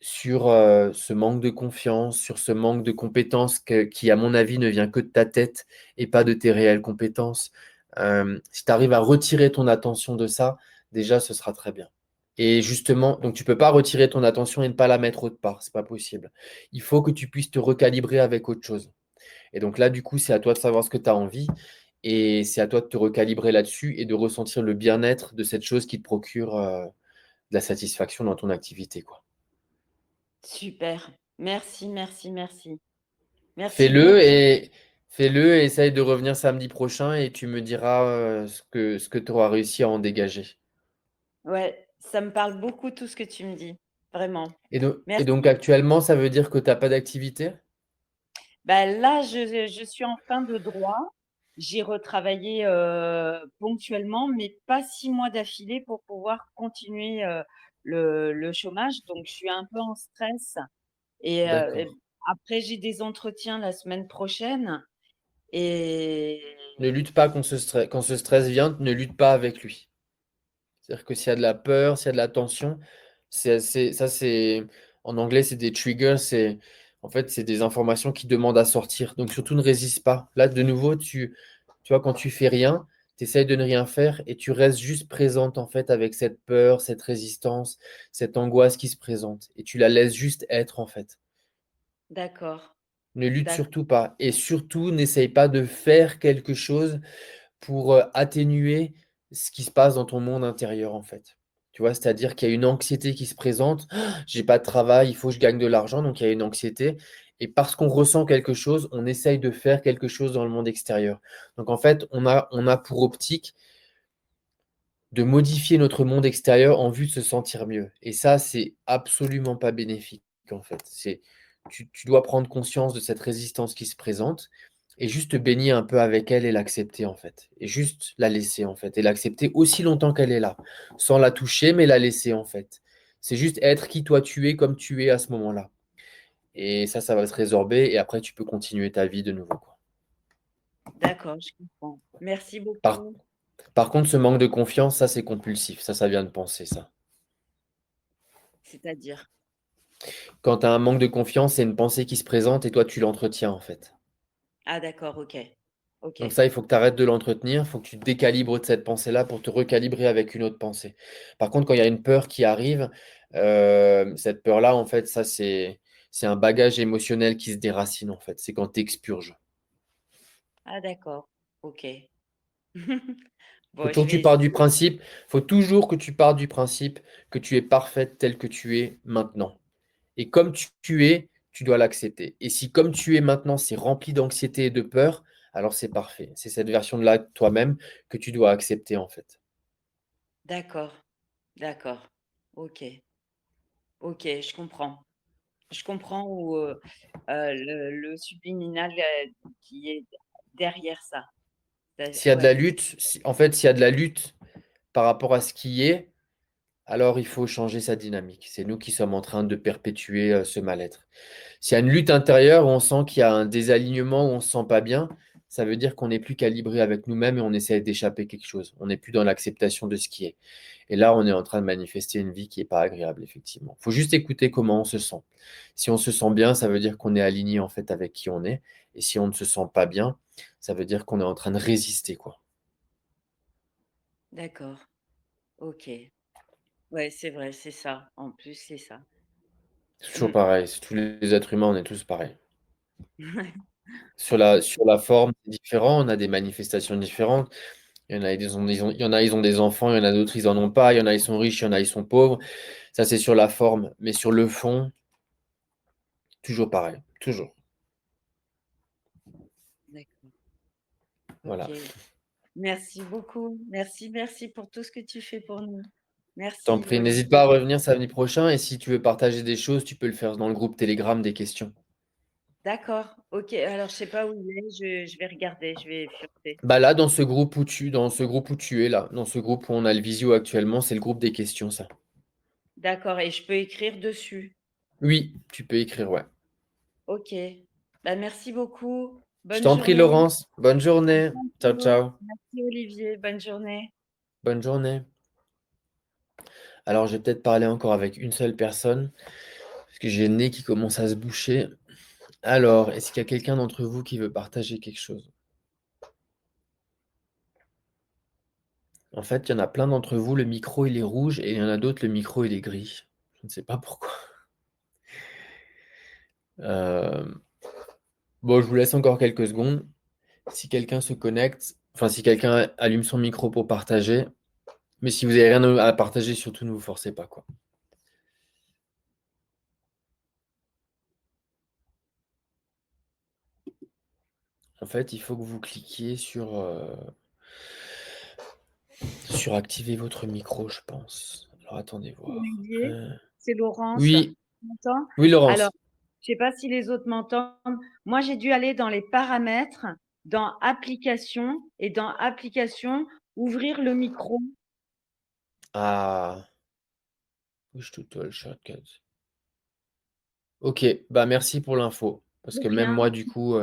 sur ce manque de confiance, sur ce manque de compétences qui, à mon avis, ne vient que de ta tête et pas de tes réelles compétences. Si tu arrives à retirer ton attention de ça, déjà, ce sera très bien. Et justement, donc tu peux pas retirer ton attention et ne pas la mettre autre part, c'est pas possible. Il faut que tu puisses te recalibrer avec autre chose. Et donc là, du coup, c'est à toi de savoir ce que tu as envie et c'est à toi de te recalibrer là-dessus et de ressentir le bien-être de cette chose qui te procure de la satisfaction dans ton activité, quoi. Super. Merci, merci, merci. Merci Fais-le beaucoup. et fais-le et essaye de revenir samedi prochain et tu me diras ce que tu auras réussi à en dégager. Ouais, ça me parle beaucoup tout ce que tu me dis. Vraiment. Et donc Merci. actuellement, ça veut dire que tu n'as pas d'activité? Ben là, je suis en fin de droit. J'ai retravaillé ponctuellement, mais pas 6 mois d'affilée pour pouvoir continuer le chômage. Donc, je suis un peu en stress Et D'accord. après, j'ai des entretiens la semaine prochaine. Et Ne lutte pas contre ce stress. Quand ce stress vient, ne lutte pas avec lui. C'est-à-dire que s'il y a de la peur, s'il y a de la tension, ça, en anglais, c'est des triggers, en fait, c'est des informations qui demandent à sortir. Donc surtout ne résiste pas. Là, de nouveau, tu vois, quand tu fais rien, tu essayes de ne rien faire et tu restes juste présente en fait avec cette peur, cette résistance, cette angoisse qui se présente. Et tu la laisses juste être en fait. d'accord, Ne lutte d'accord, surtout pas. Et surtout, n'essaye pas de faire quelque chose pour atténuer ce qui se passe dans ton monde intérieur, en fait. Tu vois, c'est-à-dire qu'il y a une anxiété qui se présente. «Ah, j'ai pas de travail, il faut que je gagne de l'argent, donc il y a une anxiété. Et parce qu'on ressent quelque chose, on essaye de faire quelque chose dans le monde extérieur. Donc en fait, on a pour optique de modifier notre monde extérieur en vue de se sentir mieux. Et ça, c'est absolument pas bénéfique, en fait. Tu dois prendre conscience de cette résistance qui se présente et juste te baigner un peu avec elle et l'accepter, en fait. Et juste la laisser, en fait. Et l'accepter aussi longtemps qu'elle est là. Sans la toucher, mais la laisser, en fait. C'est juste être qui toi tu es, comme tu es à ce moment-là. Et ça va se résorber et après, tu peux continuer ta vie de nouveau, quoi. d'accord, je comprends. Merci Par, beaucoup. par contre, ce manque de confiance, ça, c'est compulsif. Ça vient de penser, ça. C'est-à-dire? Quand tu as un manque de confiance, c'est une pensée qui se présente et toi, tu l'entretiens, en fait. Ah d'accord, OK. Donc OK. ça, il faut que tu arrêtes de l'entretenir, il faut que tu te décalibres de cette pensée-là pour te recalibrer avec une autre pensée. Par contre, quand il y a une peur qui arrive, cette peur-là, en fait, ça, c'est un bagage émotionnel qui se déracine, en fait. C'est quand tu expurges. Ah d'accord, OK. Faut Bon, toujours je que tu vais pars du essayer. principe, faut toujours que tu pars du principe que tu es parfaite telle que tu es maintenant. Et comme tu es, tu dois l'accepter. Et si comme tu es maintenant, c'est rempli d'anxiété et de peur, alors c'est parfait. C'est cette version-là de toi-même que tu dois accepter en fait. D'accord, d'accord. OK, OK, je comprends. Je comprends où, le subliminal, qui est derrière ça. S'il y a de la Ouais, lutte, en fait, s'il y a de la lutte par rapport à ce qui est, alors il faut changer sa dynamique. C'est nous qui sommes en train de perpétuer ce mal-être. S'il y a une lutte intérieure où on sent qu'il y a un désalignement, où on ne se sent pas bien, ça veut dire qu'on n'est plus calibré avec nous-mêmes et on essaie d'échapper quelque chose. On n'est plus dans l'acceptation de ce qui est. Et là, on est en train de manifester une vie qui n'est pas agréable, effectivement. Il faut juste écouter comment on se sent. Si on se sent bien, ça veut dire qu'on est aligné en fait avec qui on est. Et si on ne se sent pas bien, ça veut dire qu'on est en train de résister, quoi. d'accord, OK. Ouais, c'est vrai, c'est ça. En plus, c'est ça. C'est toujours Mmh. pareil. C'est tous les êtres humains, on est tous pareils. Sur la forme, c'est différent. On a des manifestations différentes. Il y en a, il y en a, ils ont des enfants, il y en a d'autres, ils en ont pas. Il y en a, ils sont riches, il y en a, ils sont pauvres. Ça, c'est sur la forme. Mais sur le fond, toujours pareil. Toujours. D'accord, Voilà. OK. Merci beaucoup. Merci, merci pour tout ce que tu fais pour nous. T'en Merci, prie, n'hésite pas à Olivier. revenir samedi prochain. Et si tu veux partager des choses, tu peux le faire dans le groupe Telegram des questions. D'accord, OK. Alors, je sais pas où il est, je vais regarder, je vais fureter. Bah là, dans ce groupe où tu es là, dans ce groupe où on a le visio actuellement, c'est le groupe des questions, ça. D'accord et je peux écrire dessus? Oui, tu peux écrire, ouais. OK. Bah, merci beaucoup. Je Bonne t'en prie, journée. Laurence. Bonne À journée. Ciao, bientôt. ciao. Merci, Olivier. Bonne journée. Bonne journée. Alors, je vais peut-être parler encore avec une seule personne, parce que j'ai le nez qui commence à se boucher. Alors, est-ce qu'il y a quelqu'un d'entre vous qui veut partager quelque chose? En fait, il y en a plein d'entre vous, le micro, il est rouge, et il y en a d'autres, le micro, il est gris. Je ne sais pas pourquoi. Euh, Bon, je vous laisse encore quelques secondes. Si quelqu'un se connecte, enfin, si quelqu'un allume son micro pour partager, mais si vous n'avez rien à partager, surtout ne vous forcez pas, quoi. En fait, il faut que vous cliquiez sur activer votre micro, je pense. Alors, attendez voir. Olivier, c'est Laurence. Oui, Tu m'entends? oui, Alors, Laurence. je sais pas si les autres m'entendent. Moi, j'ai dû aller dans les paramètres, dans applications et dans applications, ouvrir le micro. Ah, push to talk shortcut. Ok, bah merci pour l'info. Parce De que même rien. moi, du coup,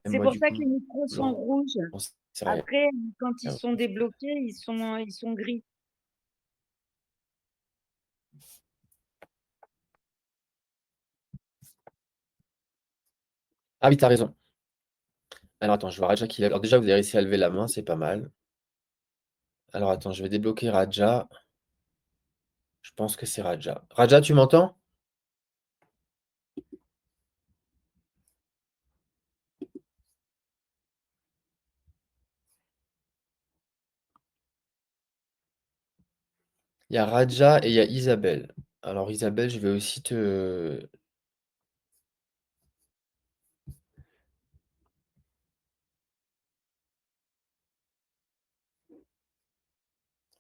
C'est pour ça que les micros sont j'en rouges. sais rien. Après, quand ils sont débloqués, ils sont gris. Ah oui, t'as raison. Alors attends, je vois Raja qui lève. Alors déjà, vous avez réussi à lever la main, c'est pas mal. Alors attends, je vais débloquer Raja. Je pense que c'est Raja. Raja, tu m'entends? Il y a Raja et il y a Isabelle. Alors Isabelle, je vais aussi te...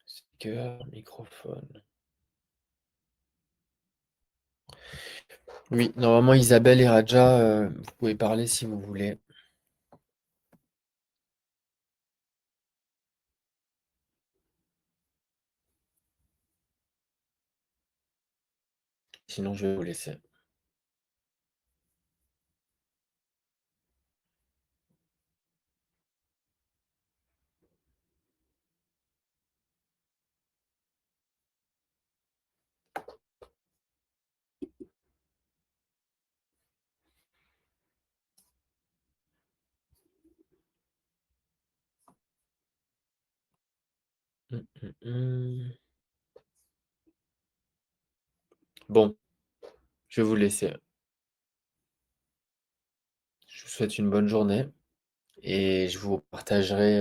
Speaker, microphone. Oui, normalement Isabelle et Raja, vous pouvez parler si vous voulez. Sinon, je vais vous laisser. Bon, je vais vous laisser. Je vous souhaite une bonne journée et je vous partagerai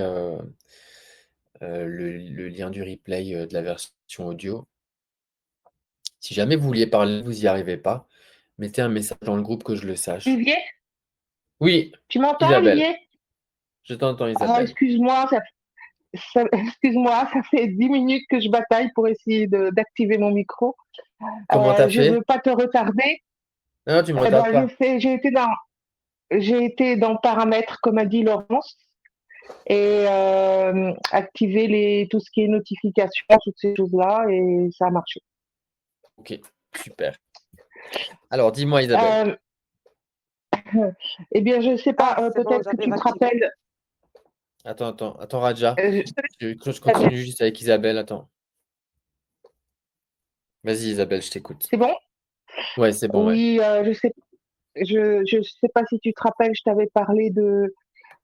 le lien du replay de la version audio. Si jamais vous vouliez parler, vous n'y arrivez pas, mettez un message dans le groupe que je le sache. Olivier, Oui, tu m'entends, Isabelle, Olivier? je t'entends, Ah, Isabelle. excuse-moi, excuse-moi, ça fait 10 minutes que je bataille pour essayer d'activer mon micro. Comment t'as Je veux fait? pas te retarder. Non, tu me Eh retardes ben, pas. j'ai été dans paramètres, comme a dit Laurence, et activer tout ce qui est notification, toutes ces choses-là, et ça a marché. Ok, super. Alors, dis-moi, Isabelle. Euh, eh bien, je sais pas, Ah, c'est bon, peut-être que tu j'arrive te à activer. rappelles. Attends, Raja. euh, Je Très bien. continue juste avec Isabelle, attends. Vas-y, Isabelle, je t'écoute. C'est bon? Ouais, c'est bon, ouais. Oui, je sais pas si tu te rappelles, je t'avais parlé de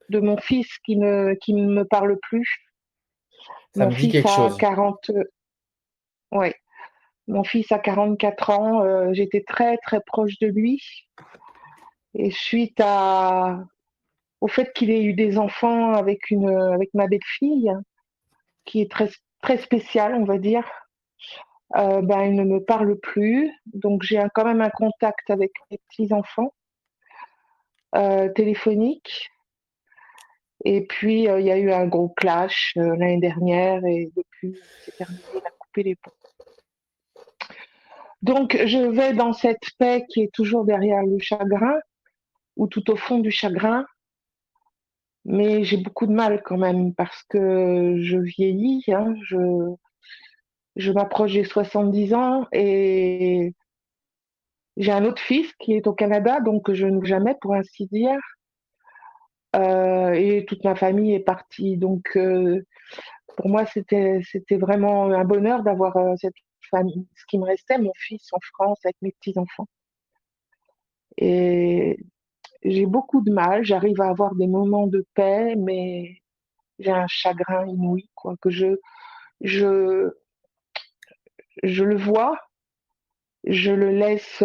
mon fils qui ne me parle plus. Ça Mon me dit fils quelque a chose. 40, ouais, mon fils a 44 ans. J'étais très très proche de lui et au fait qu'il ait eu des enfants avec ma belle-fille, qui est très très spéciale, on va dire. Ben il ne me parle plus, donc j'ai quand même un contact avec mes petits enfants téléphonique. Et puis, il y a eu un gros clash l'année dernière et depuis, c'est terminé, il a coupé les ponts. Donc, je vais dans cette paix qui est toujours derrière le chagrin ou tout au fond du chagrin, mais j'ai beaucoup de mal quand même parce que je vieillis, hein, je m'approche des 70 ans et j'ai un autre fils qui est au Canada, donc je ne vois jamais pour ainsi dire. Et toute ma famille est partie. Donc, pour moi, c'était vraiment un bonheur d'avoir cette famille, ce qui me restait, mon fils en France avec mes petits-enfants. Et j'ai beaucoup de mal, j'arrive à avoir des moments de paix, mais j'ai un chagrin inouï, quoi, je, je le vois, je le laisse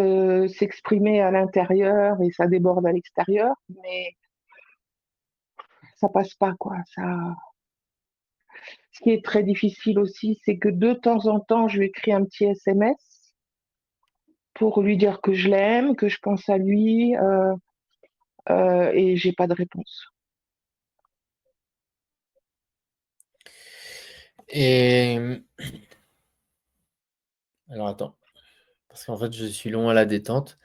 s'exprimer à l'intérieur et ça déborde à l'extérieur, mais ça passe pas, quoi. Ce qui est très difficile aussi, c'est que de temps en temps, je lui écris un petit SMS pour lui dire que je l'aime, que je pense à lui, et j'ai pas de réponse. Et alors attends, parce qu'en fait je suis long à la détente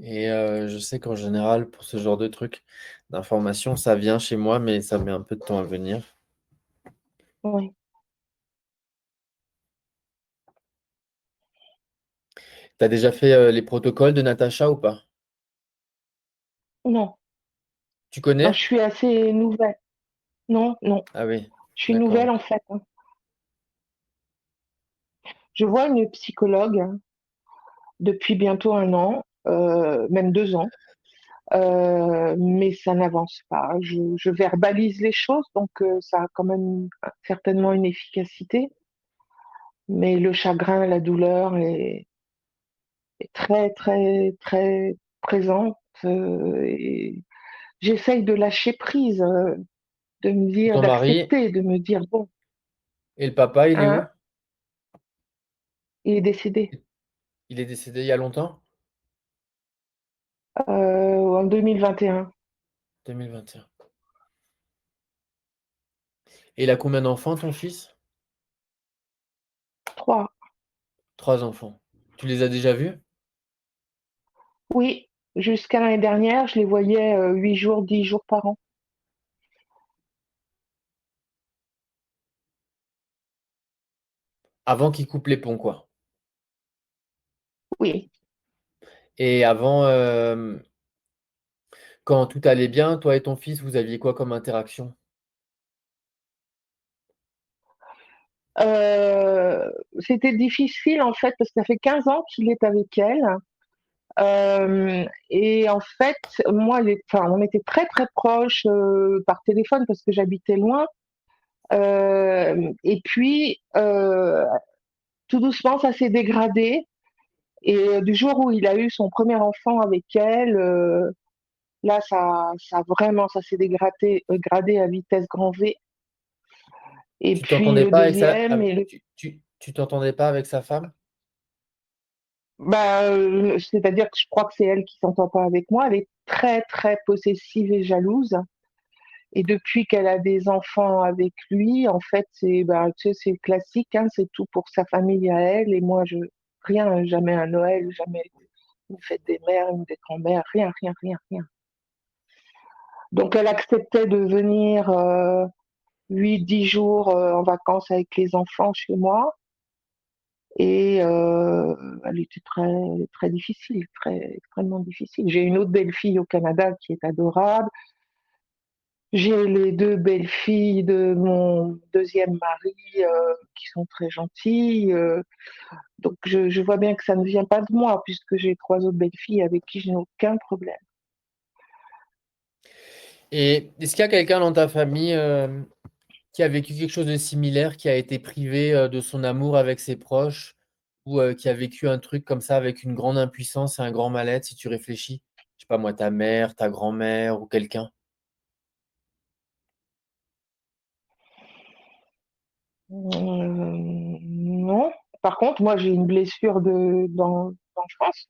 et je sais qu'en général pour ce genre de truc d'information ça vient chez moi mais ça met un peu de temps à venir. Oui. Tu as déjà fait les protocoles de Natacha ou pas? Non, Tu non, je connais? suis assez nouvelle. Non, non, Ah oui, je suis d'accord, nouvelle ok. en fait, hein. Je vois une psychologue depuis bientôt 1 an, même 2 ans, mais ça n'avance pas. Je verbalise les choses, donc ça a quand même certainement une efficacité, mais le chagrin, la douleur est très, très, très présente. Et j'essaye de lâcher prise, de me Et dire, ton mari, d'accepter, de me dire, bon, et le papa, il est où? hein, il est décédé Il est décédé il y a longtemps? en 2021. 2021. Et il a combien d'enfants, ton fils? 3. 3 enfants. Tu les as déjà vus? Oui, jusqu'à l'année dernière, je les voyais 8 jours, 10 jours par an. Avant qu'ils coupent les ponts, quoi. Oui. Et avant, quand tout allait bien, toi et ton fils, vous aviez quoi comme interaction? C'était difficile en fait parce que ça fait 15 ans qu'il est avec elle. Et en fait, moi, enfin, on était très très proches par téléphone parce que j'habitais loin. Et puis, tout doucement, ça s'est dégradé. Et du jour où il a eu son premier enfant avec elle, là, ça vraiment, ça s'est dégradé à vitesse grand V. Et Tu puis t'entendais le pas avec deuxième, et le tu t'entendais pas avec sa femme? Bah, c'est-à-dire que je crois que c'est elle qui s'entend pas avec moi. Elle est très, très possessive et jalouse. Et depuis qu'elle a des enfants avec lui, en fait, c'est, bah, tu sais, c'est classique, hein, c'est tout pour sa famille à elle. Et moi, rien, jamais un Noël, jamais une fête des mères, une des grands-mères, rien, rien, rien, rien. Donc, elle acceptait de venir 8, 10 jours en vacances avec les enfants chez moi. Et elle était très, très difficile, très, extrêmement difficile. J'ai une autre belle-fille au Canada qui est adorable. J'ai les 2 belles-filles de mon deuxième mari qui sont très gentilles. Donc je vois bien que ça ne vient pas de moi puisque j'ai 3 autres belles-filles avec qui je n'ai aucun problème. Et est-ce qu'il y a quelqu'un dans ta famille qui a vécu quelque chose de similaire, qui a été privé de son amour avec ses proches, ou qui a vécu un truc comme ça avec une grande impuissance et un grand mal-être, si tu réfléchis? Je sais pas moi, ta mère, ta grand-mère ou quelqu'un. Non. Par contre, moi j'ai une blessure d'enfance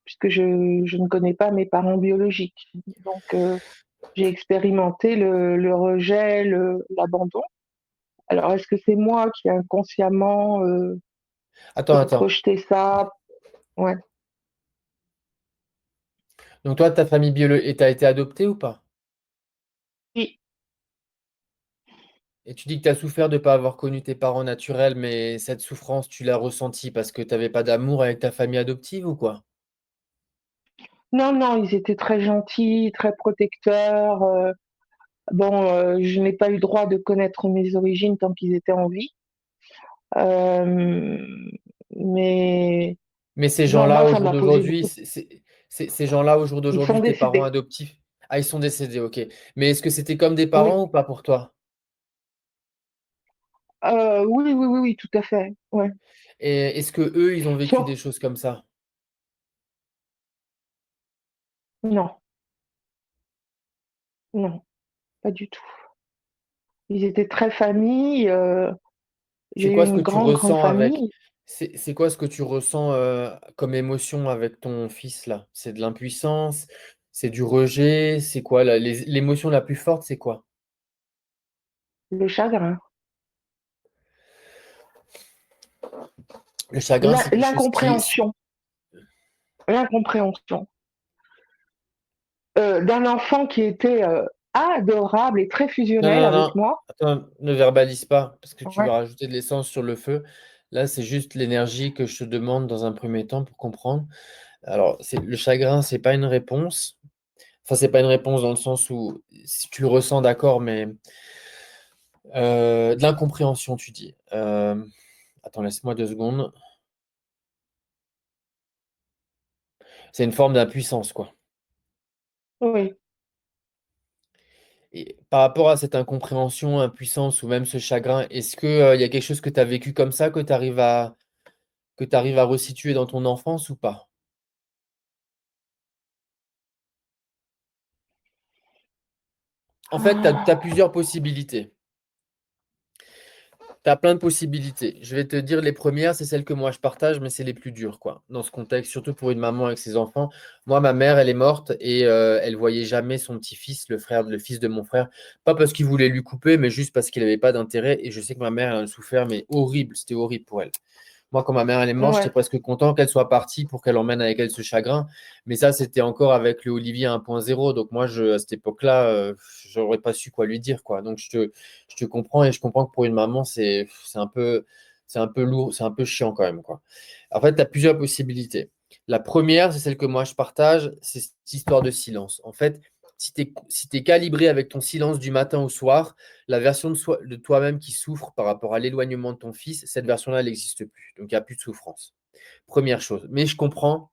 puisque je ne connais pas mes parents biologiques. Donc j'ai expérimenté le rejet, l'abandon. Alors, est-ce que c'est moi qui inconsciemment Attends, attends. projeté ça? Ouais. Donc toi, ta famille biologique, et t'as été adopté ou pas? Oui. Et tu dis que tu as souffert de ne pas avoir connu tes parents naturels, mais cette souffrance, tu l'as ressentie parce que tu n'avais pas d'amour avec ta famille adoptive ou quoi? Non, non, ils étaient très gentils, très protecteurs. Bon, je n'ai pas eu droit de connaître mes origines tant qu'ils étaient en vie. Euh, mais Mais ces non, gens-là, moi, au ça jour m'a posé d'aujourd'hui, beaucoup. ces gens-là, au jour Ils sont d'aujourd'hui, tes parents décédés. adoptifs, ah, ils sont décédés, ok. Mais est-ce que c'était comme des Oui. parents ou pas pour toi? Oui, oui, oui, oui, tout à fait. Ouais. Et est-ce que eux, ils ont vécu Sauf, des choses comme ça? non, non, pas du tout. Ils étaient très famille. C'est J'ai eu quoi ce que une tu grande, grande ressens avec, famille. c'est quoi ce que tu ressens comme émotion avec ton fils là? C'est de l'impuissance, c'est du rejet, c'est quoi l'émotion la plus forte, c'est quoi? Le chagrin. Le chagrin, c'est quelque chose L'incompréhension. L'incompréhension. D'un enfant qui était adorable et très Non, fusionnel non, avec non. moi. Attends, ne verbalise pas, parce que tu Ouais. vas rajouter de l'essence sur le feu. Là, c'est juste l'énergie que je te demande dans un premier temps pour comprendre. Alors, le chagrin, c'est pas une réponse. Enfin, c'est pas une réponse dans le sens où si tu le ressens, d'accord, mais de l'incompréhension, tu dis. Attends, laisse-moi 2 secondes. C'est une forme d'impuissance, quoi. Oui. Et par rapport à cette incompréhension, impuissance ou même ce chagrin, est-ce que, il y a quelque chose que tu as vécu comme ça, que tu arrives à resituer dans ton enfance ou pas? En fait, tu as plusieurs possibilités. Tu as plein de possibilités. Je vais te dire les premières, c'est celles que moi je partage, mais c'est les plus dures, quoi, dans ce contexte, surtout pour une maman avec ses enfants. Moi, ma mère, elle est morte et elle voyait jamais son petit-fils, le fils de mon frère, pas parce qu'il voulait lui couper, mais juste parce qu'il avait pas d'intérêt. Et je sais que ma mère, elle en a souffert, mais horrible, c'était horrible pour elle. Moi, quand ma mère elle est morte, j'étais Ouais, presque content qu'elle soit partie pour qu'elle emmène avec elle ce chagrin. Mais ça, c'était encore avec le Olivier 1.0. Donc moi, à cette époque-là, j'aurais pas su quoi lui dire, quoi. Donc je te comprends et je comprends que pour une maman, c'est un peu lourd, c'est un peu chiant quand même, quoi. En fait, tu as plusieurs possibilités. La première, c'est celle que moi je partage, c'est cette histoire de silence. En fait, si tu es calibré avec ton silence du matin au soir, la version de toi-même qui souffre par rapport à l'éloignement de ton fils, cette version-là, elle n'existe plus. Donc, il n'y a plus de souffrance. Première chose. Mais je comprends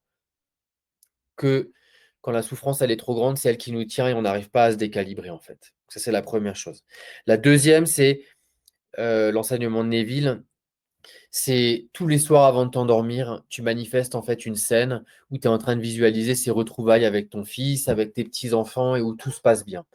que quand la souffrance, elle est trop grande, c'est elle qui nous tient et on n'arrive pas à se décalibrer, en fait. Ça, c'est la première chose. La deuxième, c'est l'enseignement de Neville. C'est tous les soirs avant de t'endormir, tu manifestes en fait une scène où tu es en train de visualiser ces retrouvailles avec ton fils, avec tes petits-enfants et où tout se passe bien.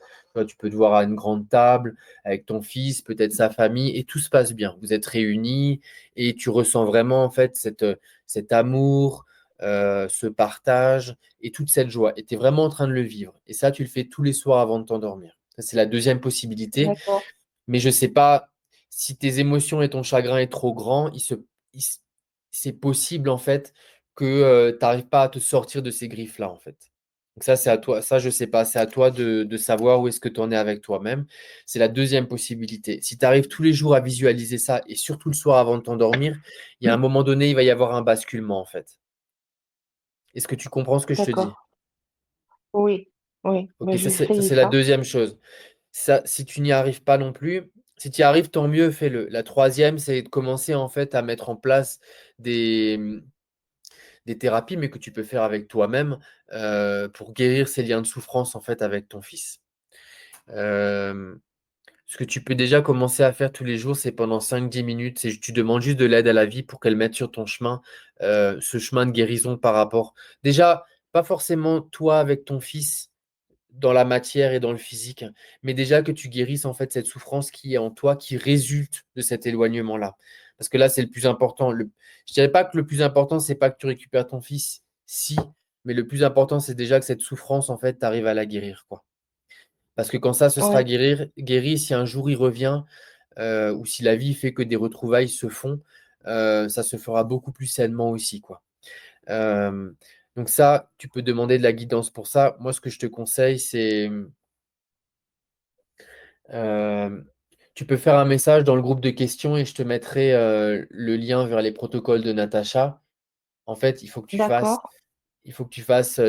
Tu peux te voir à une grande table avec ton fils, peut-être sa famille, et tout se passe bien. Vous êtes réunis et tu ressens vraiment en fait cet amour, ce partage et toute cette joie. Et tu es vraiment en train de le vivre. Et ça, tu le fais tous les soirs avant de t'endormir. Ça, c'est la deuxième possibilité. d'accord, Mais je ne sais pas si tes émotions et ton chagrin est trop grand, il s c'est possible en fait que, tu n'arrives pas à te sortir de ces griffes-là, en fait. Donc ça, c'est à toi ça, je sais pas, c'est à toi de savoir où est-ce que tu en es avec toi-même. C'est la deuxième possibilité. Si tu arrives tous les jours à visualiser ça et surtout le soir avant de t'endormir, il y a un moment donné, il va y avoir un basculement, en fait. Est-ce que tu comprends ce que je te dis? d'accord. Oui, oui, OK, mais je vais ça, essayer c'est la ça. deuxième chose. Ça, si tu n'y arrives pas non plus, si tu y arrives, tant mieux, fais-le. La troisième, c'est de commencer en fait à mettre en place des, des thérapies, mais que tu peux faire avec toi-même pour guérir ces liens de souffrance en fait avec ton fils. Euh, Ce que tu peux déjà commencer à faire tous les jours, c'est pendant 5-10 minutes, tu demandes juste de l'aide à la vie pour qu'elle mette sur ton chemin ce chemin de guérison par rapport. Déjà, pas forcément toi avec ton fils dans la matière et dans le physique, mais déjà que tu guérisses en fait cette souffrance qui est en toi, qui résulte de cet éloignement-là. Parce que là, c'est le plus important. Je dirais pas que le plus important, c'est pas que tu récupères ton fils, si, mais le plus important, c'est déjà que cette souffrance, en fait, tu arrives à la guérir, quoi. Parce que quand ça, ce sera Oui, guéri, si un jour il revient, ou si la vie fait que des retrouvailles se font, ça se fera beaucoup plus sainement aussi, quoi. Euh, donc ça, tu peux demander de la guidance pour ça. Moi, ce que je te conseille, c'est euh, tu peux faire un message dans le groupe de questions et je te mettrai le lien vers les protocoles de Natacha. En fait, d'accord, il faut que tu fasses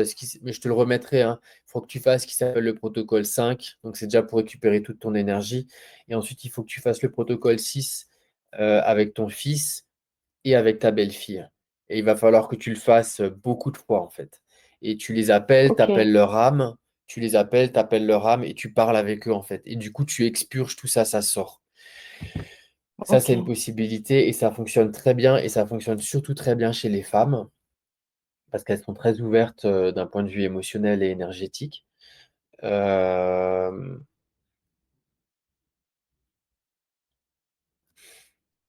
mais je te le remettrai, hein. Il faut que tu fasses ce qui s'appelle le protocole 5. Donc, c'est déjà pour récupérer toute ton énergie. Et ensuite, il faut que tu fasses le protocole 6 avec ton fils et avec ta belle-fille. Et il va falloir que tu le fasses beaucoup de fois, en fait. Et tu les appelles, tu ok, appelles leur âme, tu les appelles, tu appelles leur âme et tu parles avec eux, en fait. Et du coup, tu expurges tout ça, ça sort. Ça, ok, c'est une possibilité et ça fonctionne très bien et ça fonctionne surtout très bien chez les femmes parce qu'elles sont très ouvertes d'un point de vue émotionnel et énergétique. Euh,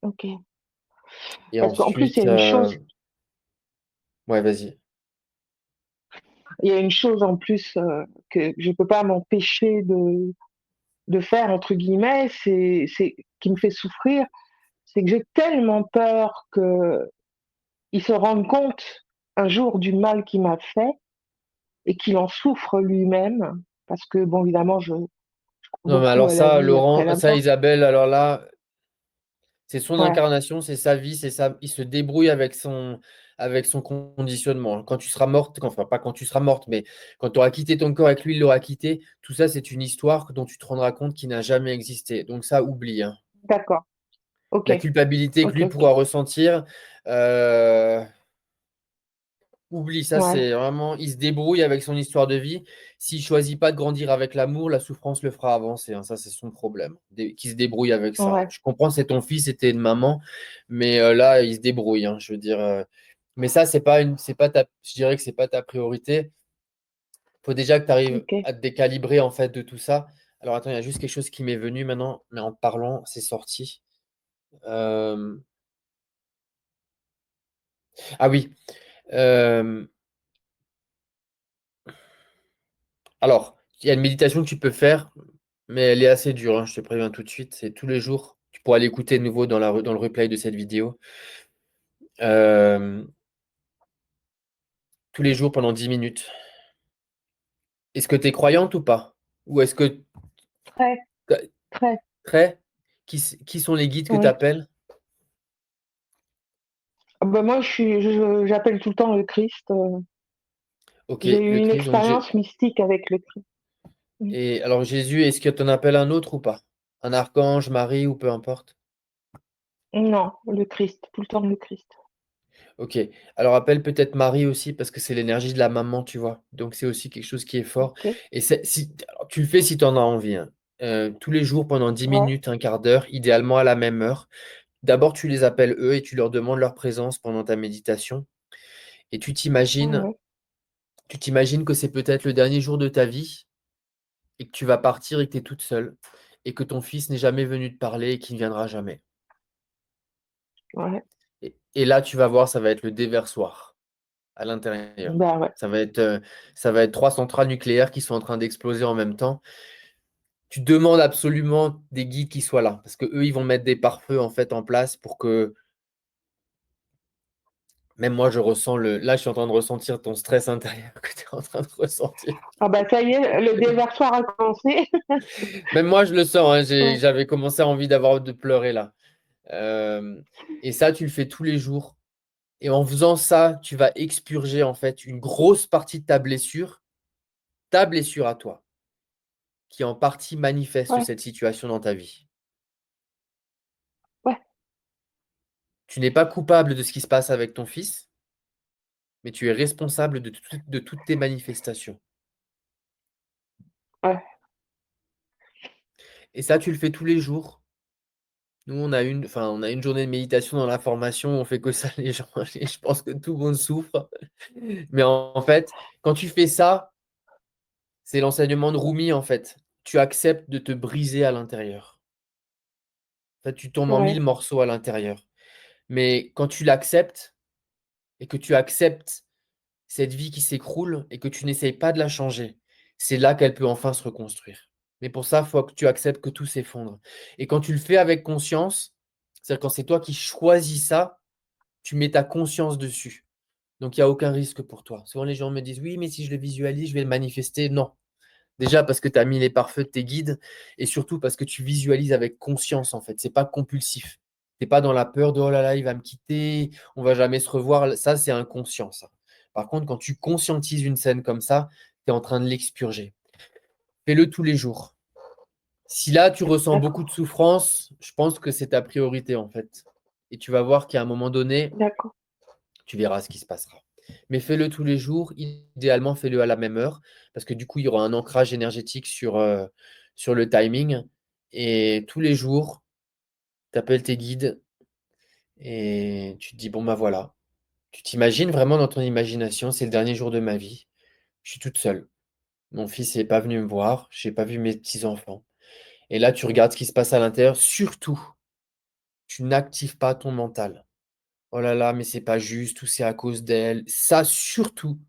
ok. et Parce qu'en plus, ensuite, ouais, vas-y. il y a une chose en plus que je peux pas m'empêcher de faire, entre guillemets, qui me fait souffrir, c'est que j'ai tellement peur qu'il se rende compte un jour du mal qu'il m'a fait et qu'il en souffre lui-même. Parce que, bon, évidemment, je crois Non, mais beaucoup alors à la ça, vie après Laurent, la ça, mort. Isabelle, alors là, C'est son Ouais, incarnation, c'est sa vie, il se débrouille avec son conditionnement. Quand tu seras morte, enfin pas quand tu seras morte, mais quand tu auras quitté ton corps et que lui, il l'aura quitté, tout ça, c'est une histoire dont tu te rendras compte qui n'a jamais existé. Donc ça, oublie, hein. d'accord. Ok, La culpabilité que ok, lui ok. pourra ressentir, euh, oublie, ça Ouais, c'est vraiment, il se débrouille avec son histoire de vie. S'il choisit pas de grandir avec l'amour, la souffrance le fera avancer, hein. Ça, c'est son problème. Qu'il se débrouille avec ça. ouais, Je comprends, c'est ton fils et t'es une maman, mais là, il se débrouille, hein, je veux dire. Mais ça, je dirais que c'est pas ta priorité. Faut déjà que tu arrives ok. à te décalibrer en fait de tout ça. Alors attends, il y a juste quelque chose qui m'est venu maintenant, mais en parlant, c'est sorti. Euh, Ah oui. euh, Alors, il y a une méditation que tu peux faire, mais elle est assez dure, hein, je te préviens tout de suite. C'est tous les jours. Tu pourras l'écouter de nouveau dans le replay de cette vidéo. Euh, Tous les jours pendant 10 minutes. Est-ce que tu es croyante ou pas? Ou est-ce que Très, très, très qui sont les guides que tu oui. appelles? Ah ben moi, j'appelle tout le temps le Christ. Ok, J'ai eu le une Christ. Donc expérience mystique avec le Christ. Mm. et alors Jésus, est-ce que tu en appelles un autre ou pas? Un archange, Marie ou peu importe? Non, le Christ, tout le temps le Christ. Ok. Alors appelle peut-être Marie aussi parce que c'est l'énergie de la maman, tu vois. Donc c'est aussi quelque chose qui est fort. Ok, Et alors, tu le fais si tu en as envie, hein. Tous les jours pendant 10 ouais, minutes, un quart d'heure, idéalement à la même heure. D'abord, tu les appelles eux et tu leur demandes leur présence pendant ta méditation. Et ouais. tu t'imagines que c'est peut-être le dernier jour de ta vie et que tu vas partir et que tu es toute seule et que ton fils n'est jamais venu te parler et qu'il ne viendra jamais. Ouais, Et là, tu vas voir, ça va être le déversoir à l'intérieur. bah ouais, Ça va être, euh, Ça va être 3 centrales nucléaires qui sont en train d'exploser en même temps. Tu demandes absolument des guides qui soient là, parce que eux, ils vont mettre des pare-feux en fait en place pour que, même moi, je ressens là, je suis en train de ressentir ton stress intérieur que tu es en train de ressentir. ah bah ça y est, le déversoir a commencé. Même moi, je le sens, hein, Ouais, j'avais commencé à envie de pleurer là. Euh, et ça, tu le fais tous les jours. Et en faisant ça, tu vas expurger en fait une grosse partie de ta blessure à toi, qui en partie manifeste ouais, cette situation dans ta vie. ouais, Tu n'es pas coupable de ce qui se passe avec ton fils, mais tu es responsable de toutes tes manifestations. ouais. Et ça, tu le fais tous les jours. Nous, on a une journée de méditation dans la formation, on fait que ça, les gens. Et je pense que tout le monde souffre. Mais en fait, quand tu fais ça, c'est l'enseignement de Rumi, en fait. Tu acceptes de te briser à l'intérieur. En fait, tu tombes en Ouais, 1000 morceaux à l'intérieur. Mais quand tu l'acceptes et que tu acceptes cette vie qui s'écroule et que tu n'essayes pas de la changer, c'est là qu'elle peut enfin se reconstruire. Mais pour ça, il faut que tu acceptes que tout s'effondre. Et quand tu le fais avec conscience, c'est-à-dire quand c'est toi qui choisis ça, tu mets ta conscience dessus. Donc, il n'y a aucun risque pour toi. Souvent, les gens me disent, oui, mais si je le visualise, je vais le manifester. Non. Déjà parce que tu as mis les pare-feux de tes guides et surtout parce que tu visualises avec conscience, en fait. C'est pas compulsif. Tu n'es pas dans la peur de, oh là là, il va me quitter, on va jamais se revoir. Ça, c'est inconscient, ça. Par contre, quand tu conscientises une scène comme ça, tu es en train de l'expurger. Fais-le tous les jours. Si là, tu ressens beaucoup de d'accord, souffrance, je pense que c'est ta priorité, en fait. Et tu vas voir qu'à un moment donné, d'accord, tu verras ce qui se passera. Mais fais-le tous les jours. Idéalement, fais-le à la même heure. Parce que du coup, il y aura un ancrage énergétique sur le timing. Et tous les jours, tu appelles tes guides et tu te dis, bon, bah voilà. Tu t'imagines vraiment dans ton imagination, c'est le dernier jour de ma vie. Je suis toute seule. Mon fils n'est pas venu me voir. Je n'ai pas vu mes petits-enfants. Et là, tu regardes ce qui se passe à l'intérieur. Surtout, tu n'actives pas ton mental. Oh là là, mais c'est pas juste, ou c'est à cause d'elle. Ça, surtout,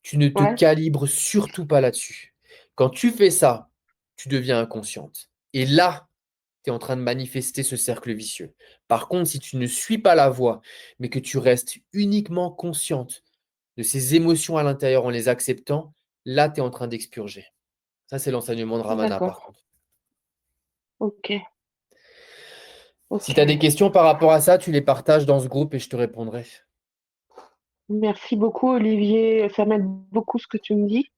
tu ne te ouais, calibres surtout pas là-dessus. Quand tu fais ça, tu deviens inconsciente. Et là, tu es en train de manifester ce cercle vicieux. Par contre, si tu ne suis pas la voie, mais que tu restes uniquement consciente de ces émotions à l'intérieur en les acceptant, là, tu es en train d'expurger. Ça, c'est l'enseignement de Ramana, par d'accord, contre. ok, Si Ok. tu as des questions par rapport à ça, tu les partages dans ce groupe et je te répondrai. Merci beaucoup, Olivier. Ça m'aide beaucoup ce que tu me dis.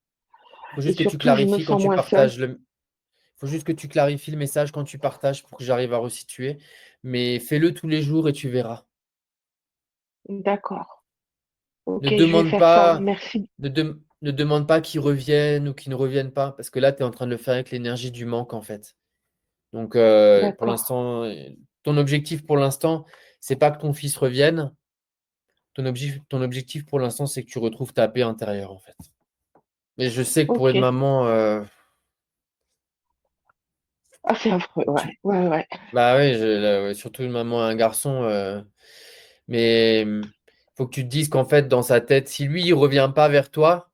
Faut Et juste que tu surtout, je me clarifies quand sens tu moins seule. partages le. Faut juste que tu clarifies le message quand tu partages pour que j'arrive à resituer. Mais fais-le tous les jours et tu verras. D'accord. Ne Ok, je vais demande faire ça. pas, Merci. ne demande pas qu'ils reviennent ou qu'ils ne reviennent pas, parce que là, tu es en train de le faire avec l'énergie du manque, en fait. Donc, pour D'accord. l'instant, ton objectif pour l'instant, c'est pas que ton fils revienne. Ton objectif pour l'instant, c'est que tu retrouves ta paix intérieure, en fait. Mais je sais que pour une Ok. maman, Ah, c'est affreux. tu- Ouais, ouais, ouais. bah oui, ouais, surtout une maman et un garçon. Mais il faut que tu te dises qu'en fait, dans sa tête, si lui, il revient pas vers toi,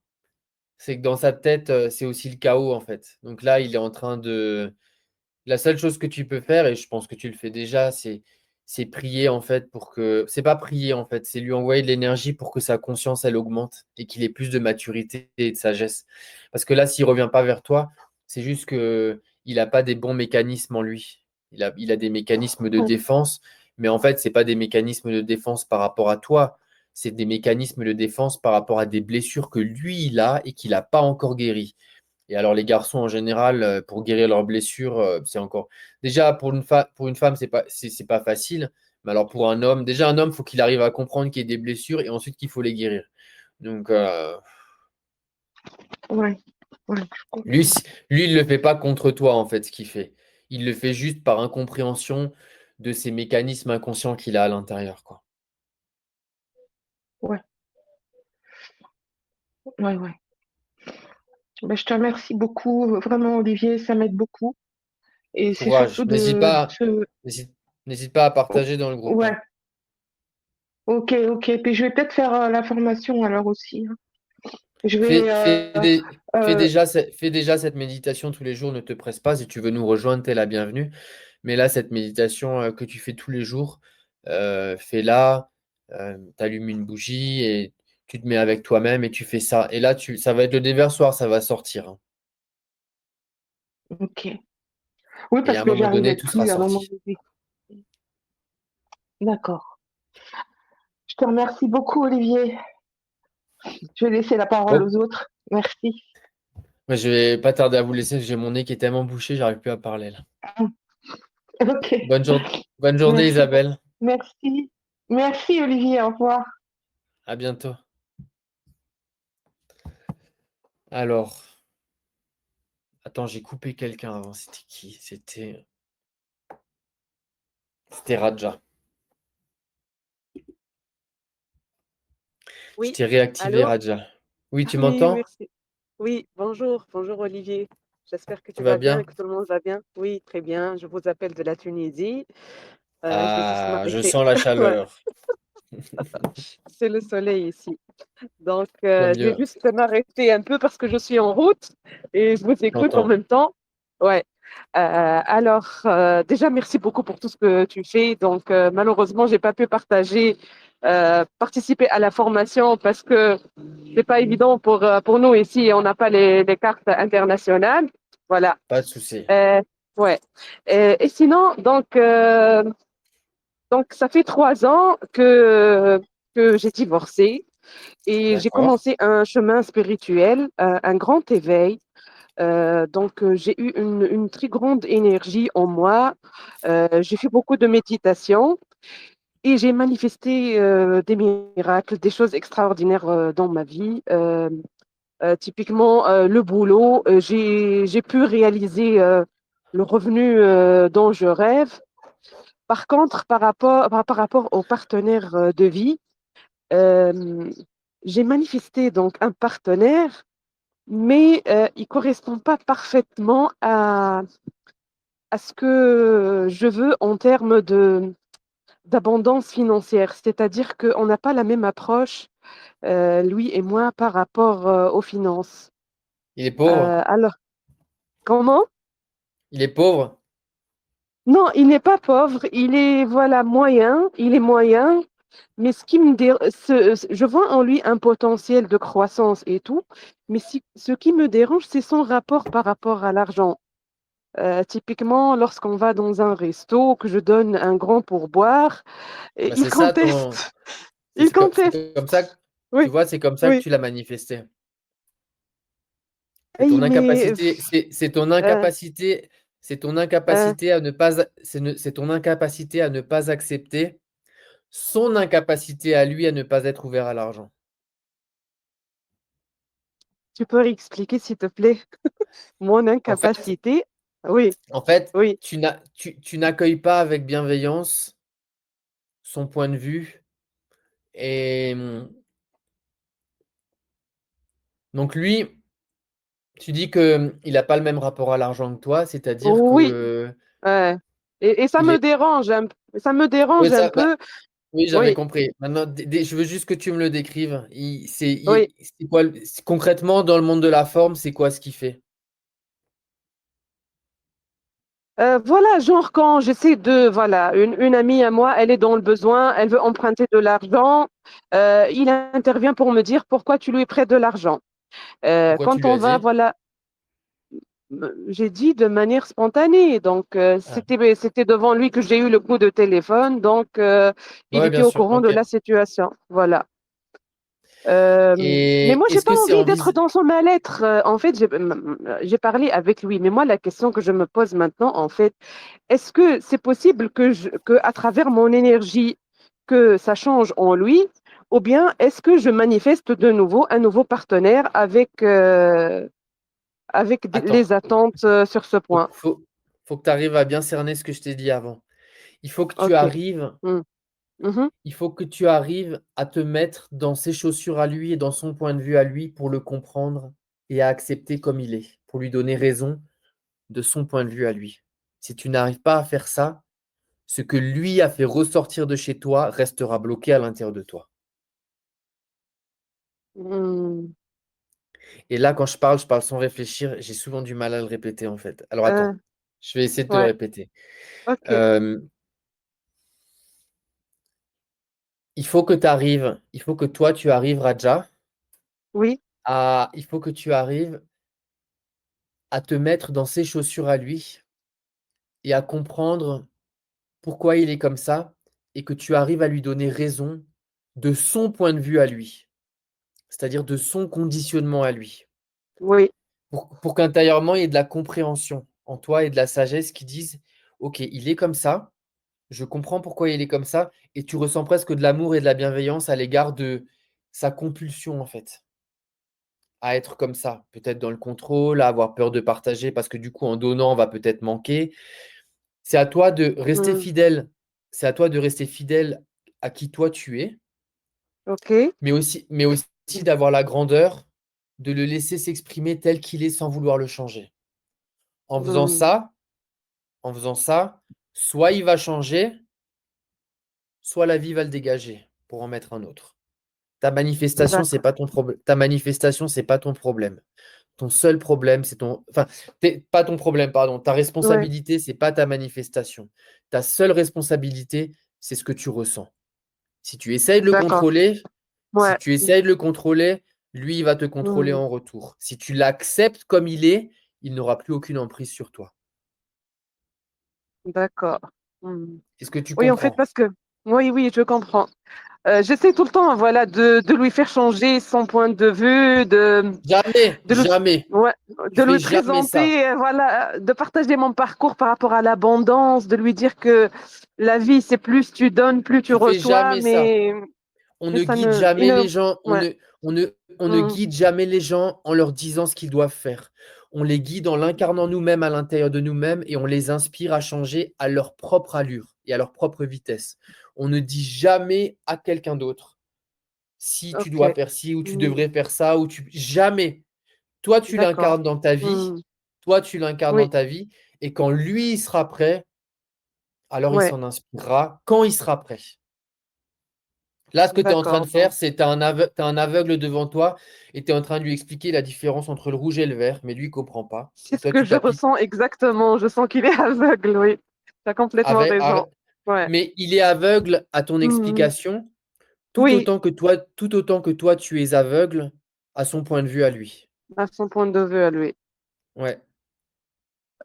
c'est que dans sa tête, c'est aussi le chaos, en fait. Donc là, il est en train de. La seule chose que tu peux faire, et je pense que tu le fais déjà, c'est prier, en fait, pour que. C'est pas prier, en fait, c'est lui envoyer de l'énergie pour que sa conscience, elle augmente et qu'il ait plus de maturité et de sagesse. Parce que là, s'il revient pas vers toi, c'est juste que il n'a pas des bons mécanismes en lui. Il a des mécanismes de Ouais. défense, mais en fait, c'est pas des mécanismes de défense par rapport à toi. C'est des mécanismes de défense par rapport à des blessures que lui, il a et qu'il n'a pas encore guéries. Et alors, les garçons, en général, pour guérir leurs blessures, c'est encore. Déjà, pour une femme, c'est pas facile. Mais alors, pour un homme, déjà, un homme, il faut qu'il arrive à comprendre qu'il y a des blessures et ensuite qu'il faut les guérir. Donc, Ouais. Ouais, je lui, comprends. lui, il ne le fait pas contre toi, en fait, ce qu'il fait. Il le fait juste par incompréhension de ces mécanismes inconscients qu'il a à l'intérieur, quoi. Ouais, ouais, ouais. Ben, je te remercie beaucoup. Vraiment, Olivier, ça m'aide beaucoup. Et c'est Courage. surtout de se. N'hésite, n'hésite pas à Oh, partager dans le groupe, ouais, hein. ok, ok. Puis je vais peut-être faire la formation alors aussi, hein. Je vais. Euh, Fais déjà cette méditation tous les jours, ne te presse pas. Si tu veux nous rejoindre, t'es la bienvenue. Mais là, cette méditation que tu fais tous les jours, fais-la, tu allumes une bougie et tu te mets avec toi-même et tu fais ça. Et là, ça va être le déversoir, ça va sortir, hein. ok. Oui, Et parce à un que moment donné, j'arrivais tout sera plus à un moment sorti. donné. D'accord. Je te remercie beaucoup, Olivier. Je vais laisser la parole Bon, aux autres. Merci. moi, je vais pas tarder à vous laisser, j'ai mon nez qui est tellement bouché, j'arrive plus à parler là. Ok. Bonne jour- Bonne journée, Merci. Isabelle. Merci. Merci, Olivier. Au revoir. À bientôt. Alors, attends, j'ai coupé quelqu'un avant. C'était qui? C'était Raja. Je Oui, t'ai réactivé, allô? Raja. Oui, tu Oui, m'entends? merci. Oui, bonjour, bonjour Olivier. J'espère que Tu tu vas vas bien et bien? que tout le monde va bien. Oui, très bien. Je vous appelle de la Tunisie. Je vais juste Ah, je m'arrêter. sens la Ouais, chaleur. c'est le soleil ici. Donc, Tant je vais mieux. juste m'arrêter un peu parce que je suis en route et je vous écoute en J'entends. même temps. Ouais. Déjà, merci beaucoup pour tout ce que tu fais. Donc, malheureusement, j'ai pas pu participer à la formation parce que c'est pas évident pour nous ici. On n'a pas les cartes internationales. Voilà. Pas de souci. Euh, ouais. Et sinon, donc, ça fait 3 ans que j'ai divorcé et j'ai D'accord. commencé un chemin spirituel, un grand éveil. J'ai eu une très grande énergie en moi. J'ai fait beaucoup de méditation et j'ai manifesté des miracles, des choses extraordinaires dans ma vie. Typiquement, le boulot, j'ai pu réaliser le revenu dont je rêve. Par contre, par rapport au partenaire de vie, euh, j'ai manifesté donc un partenaire, mais il ne correspond pas parfaitement à ce que je veux en termes d'abondance financière. C'est-à-dire qu'on n'a pas la même approche, lui et moi, par rapport aux finances. Il est pauvre? Alors, comment? Il est pauvre? Non, il n'est pas pauvre, il est voilà moyen, il est moyen, mais je vois en lui un potentiel de croissance et tout, mais ce qui me dérange, c'est son rapport par rapport à l'argent. Typiquement, lorsqu'on va dans un resto, que je donne un grand pourboire, et Bah, il c'est ça ton. conteste. C'est Il c'est conteste. comme ça, tu Oui, vois, c'est comme ça que oui. tu l'as manifesté. C'est Oui, ton mais incapacité, c'est ton euh, incapacité, c'est ton euh, incapacité à ne pas, c'est ton incapacité à ne pas accepter son incapacité à lui à ne pas être ouvert à l'argent. tu peux réexpliquer, s'il te plaît, mon En fait, incapacité? Oui, en fait, oui. tu n'accueilles pas avec bienveillance son point de vue et donc lui, tu dis que il n'a pas le même rapport à l'argent que toi, c'est-à-dire Oui. que euh, et ça il me est. dérange ça me Oui, dérange un ça, bah, peu. oui, j'avais Oui, compris. Maintenant, je veux juste que tu me le décrives. oui. C'est quoi, concrètement, dans le monde de la forme, c'est quoi ce qu'il fait? Voilà, genre quand j'essaie voilà, une amie à moi, elle est dans le besoin, elle veut emprunter de l'argent, il intervient pour me dire pourquoi tu lui prêtes de l'argent. Pourquoi tu Quand lui on as va, dit? voilà, j'ai dit de manière spontanée, donc Ah, c'était devant lui que j'ai eu le coup de téléphone, donc il ouais, était bien au sûr. courant de Ok. la situation, voilà. Mais Et moi, j'ai est-ce pas que c'est envie en d'être vis... dans son mal-être. En fait, j'ai parlé avec lui. Mais moi, la question que je me pose maintenant, en fait, est-ce que c'est possible que à travers mon énergie, que ça change en lui, ou bien est-ce que je manifeste de nouveau un nouveau partenaire avec Attends, les attentes sur ce faut, point? faut, faut que tu arrives à bien cerner ce que je t'ai dit avant. Il faut que tu Ok. arrives, Mm. Mhm. il faut que tu arrives à te mettre dans ses chaussures à lui et dans son point de vue à lui pour le comprendre et à accepter comme il est, pour lui donner raison de son point de vue à lui. Si tu n'arrives pas à faire ça, ce que lui a fait ressortir de chez toi restera bloqué à l'intérieur de toi. Mm. Et là, quand je parle sans réfléchir. J'ai souvent du mal à le répéter, en fait. Alors Euh, attends, je vais essayer de te le ouais. répéter. Ok. Euh, il faut que toi, tu arrives, Raja, Oui. il faut que tu arrives à te mettre dans ses chaussures à lui et à comprendre pourquoi il est comme ça et que tu arrives à lui donner raison de son point de vue à lui, c'est-à-dire de son conditionnement à lui. Oui. Pour qu'intérieurement, il y ait de la compréhension en toi et de la sagesse qui disent, OK, il est comme ça, je comprends pourquoi il est comme ça, et tu ressens presque de l'amour et de la bienveillance à l'égard de sa compulsion, en fait, à être comme ça, peut-être dans le contrôle, à avoir peur de partager, parce que du coup, en donnant, on va peut-être manquer. C'est à toi de rester Mm. fidèle, c'est à toi de rester fidèle à qui toi tu es, Ok. mais aussi d'avoir la grandeur de le laisser s'exprimer tel qu'il est sans vouloir le changer. En faisant Mm. ça, en faisant ça, soit il va changer, soit la vie va le dégager pour en mettre un autre. Ta manifestation, c'est D'accord. pas ton problème. Ta manifestation, c'est pas ton problème. Ton seul problème, c'est ton. Enfin, pas ton problème, pardon. Ta Ouais. responsabilité, c'est pas ta manifestation. Ta seule responsabilité, c'est ce que tu ressens. Si tu essayes de le D'accord. contrôler, si Ouais. tu essayes de le contrôler, lui, il va te contrôler Mm. en retour. Si tu l'acceptes comme il n'aura plus aucune emprise sur toi. D'accord. Mm. Est-ce que tu Oui, en fait, comprends? parce que, oui, oui, je comprends. J'essaie tout le temps, voilà, de lui faire changer son point de vue, Jamais, de, lui, jamais. ouais, Tu de fais lui jamais ça. présenter, voilà, de partager mon parcours par rapport à l'abondance, de lui dire que la vie, c'est plus tu donnes, plus tu Tu fais reçois, jamais ça. On mais ne ça guide ne, il jamais ne, les gens, ouais, on ne mm, guide jamais les gens en leur disant ce qu'ils doivent faire. On les guide en l'incarnant nous-mêmes à l'intérieur de nous-mêmes et on les inspire à changer à leur propre allure et à leur propre vitesse. On ne dit jamais à quelqu'un d'autre si tu dois ok, faire ci ou tu mm, devrais faire ça ou tu jamais. Toi, tu d'accord, l'incarnes dans ta vie. mm, Toi, tu l'incarnes dans oui, ta vie et quand lui il sera prêt, alors il ouais, s'en inspirera quand il sera prêt. Là, ce que tu es en train de d'accord, faire, c'est tu as, un aveugle devant toi et tu es en train de lui expliquer la différence entre le rouge et le vert, mais lui, il ne comprend pas. c'est Et ce toi, que tu je t'appliques ressens exactement, je sens qu'il est aveugle, oui, tu as complètement avec. raison, ouais. Mais il est aveugle à ton Mm, explication oui, tout autant que toi, tu es aveugle à son point de vue à lui. à son point de vue à lui. Ouais.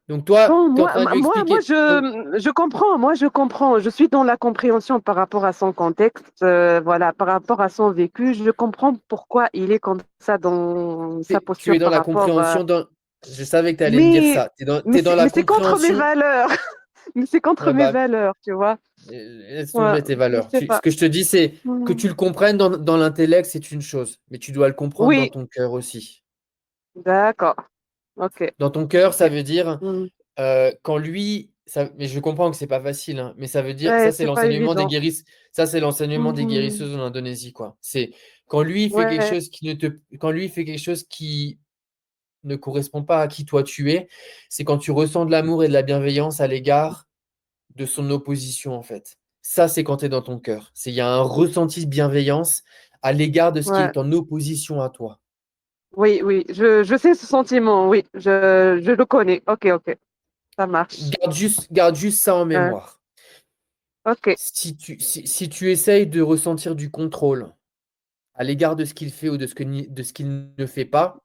Donc toi, Bon, tu es en train de lui expliquer. je comprends, moi, je comprends. Je suis dans la compréhension par rapport à son contexte, voilà, par rapport à son vécu. Je comprends pourquoi il est comme ça dans sa Tu es posture dans par la rapport. compréhension. Je savais que tu allais me dire Mais, ça. T'es dans la mais c'est contre mes compréhension. valeurs. Mais c'est contre Ouais, mes bah, valeurs, tu vois. laisse Ouais, tomber tes je valeurs. sais Ce pas. que je te dis, c'est que Hmm. tu le comprennes dans l'intellect, c'est une chose, mais tu dois le comprendre dans Oui, ton cœur aussi. d'accord. Ok, Dans ton cœur, ça ok. veut dire Hmm. quand lui, mais je comprends que c'est pas facile, hein, mais ça veut dire, Ouais, c'est pas évident. ça c'est l'enseignement des Mhm. guérisseuses en Indonésie, quoi. C'est quand lui il fait quelque Ouais, chose quand lui il fait quelque chose qui ne correspond pas à qui toi tu es, c'est quand tu ressens de l'amour et de la bienveillance à l'égard de son opposition, en fait. Ça, c'est quand tu es dans ton cœur. Il y a un ressenti de bienveillance à l'égard de ce qui ouais. est en opposition à toi. Oui, oui, je sais ce sentiment, oui, je le connais. Ok, ok, ça marche. Garde juste ça en Ouais, mémoire. ok. Si tu essayes de ressentir du contrôle à l'égard de ce qu'il fait ou de ce qu'il ne fait pas,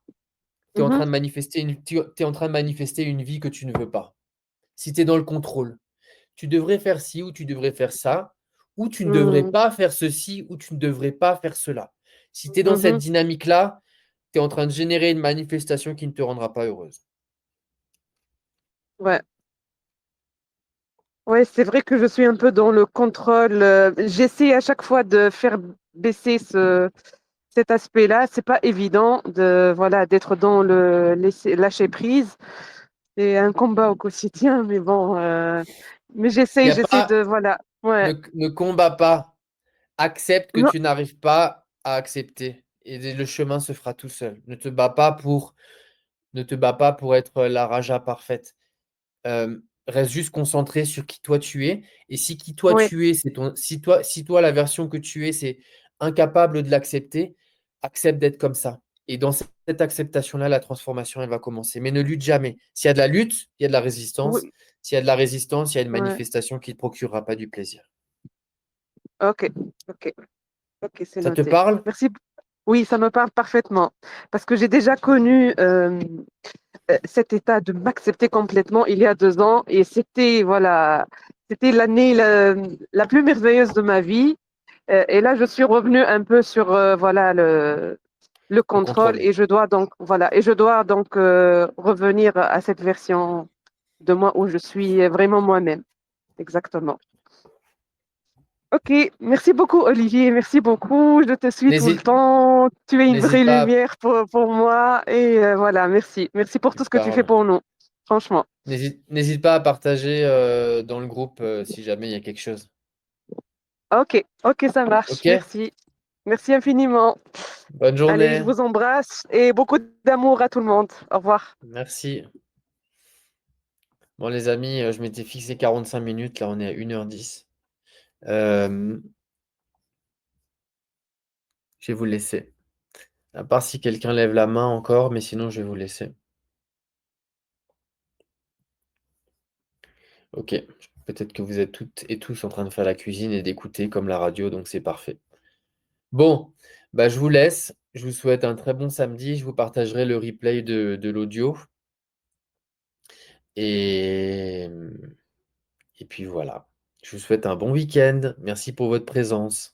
tu es en Mhm, train de manifester t'es en train de manifester une vie que tu ne veux pas. Si tu es dans le contrôle, tu devrais faire ci ou tu devrais faire ça, ou tu ne devrais mhm, pas faire ceci ou tu ne devrais pas faire cela. Si tu es dans cette mhm. dynamique-là, tu es en train de générer une manifestation qui ne te rendra pas heureuse. Ouais, ouais, c'est vrai que je suis un peu dans le contrôle. J'essaie à chaque fois de faire baisser cet aspect-là. C'est pas évident de, voilà, d'être dans le lâcher prise. C'est un combat au quotidien, mais bon, mais Il y a j'essaie de, pas, voilà, ouais. ne combat pas, accepte que Non, tu n'arrives pas à accepter et le chemin se fera tout seul. Ne te bats pas pour être la raja parfaite. Reste juste concentré sur qui toi tu es. Et si qui toi ouais, tu es, si toi la version que tu es, c'est incapable de l'accepter, accepte d'être comme ça. Et dans cette acceptation-là, la transformation, elle va commencer. Mais ne lutte jamais. S'il y a de la lutte, il y a de la résistance. oui, S'il y a de la résistance, il y a une ouais. manifestation qui ne te procurera pas du plaisir. Ok, ok, ok, c'est Ça te noté. parle? Merci. Oui, ça me parle parfaitement parce que j'ai déjà connu cet état de m'accepter complètement il y a 2 ans et c'était voilà, c'était l'année la plus merveilleuse de ma vie. Et là, je suis revenue un peu sur voilà le Le contrôle contrôle. et je dois donc revenir à cette version de moi où je suis vraiment moi-même. Exactement. Ok, merci beaucoup Olivier, merci beaucoup. Je te suis tout le N'hésite, temps. Tu es une vraie n'hésite pas à, lumière pour moi et voilà, merci. Merci pour tout tu ce que tu fais parles. pour nous, franchement. N'hésite pas à partager dans le groupe si jamais il y a quelque chose. Ok, ok, ça marche. Ok? Merci. Merci infiniment. Bonne Allez, je journée. vous embrasse et beaucoup d'amour à tout le monde. Au revoir. Merci. Bon, les amis, je m'étais fixé 45 minutes. Là, on est à 1h10. Euh, je vais vous laisser. À part si quelqu'un lève la main encore, mais sinon, je vais vous laisser. Ok. Peut-être que vous êtes toutes et tous en train de faire la cuisine et d'écouter comme la radio, donc c'est parfait. Bon, bah, je vous laisse. Je vous souhaite un très bon samedi. Je vous partagerai le replay de l'audio. Et, et puis voilà. Je vous souhaite un bon week-end. Merci pour votre présence.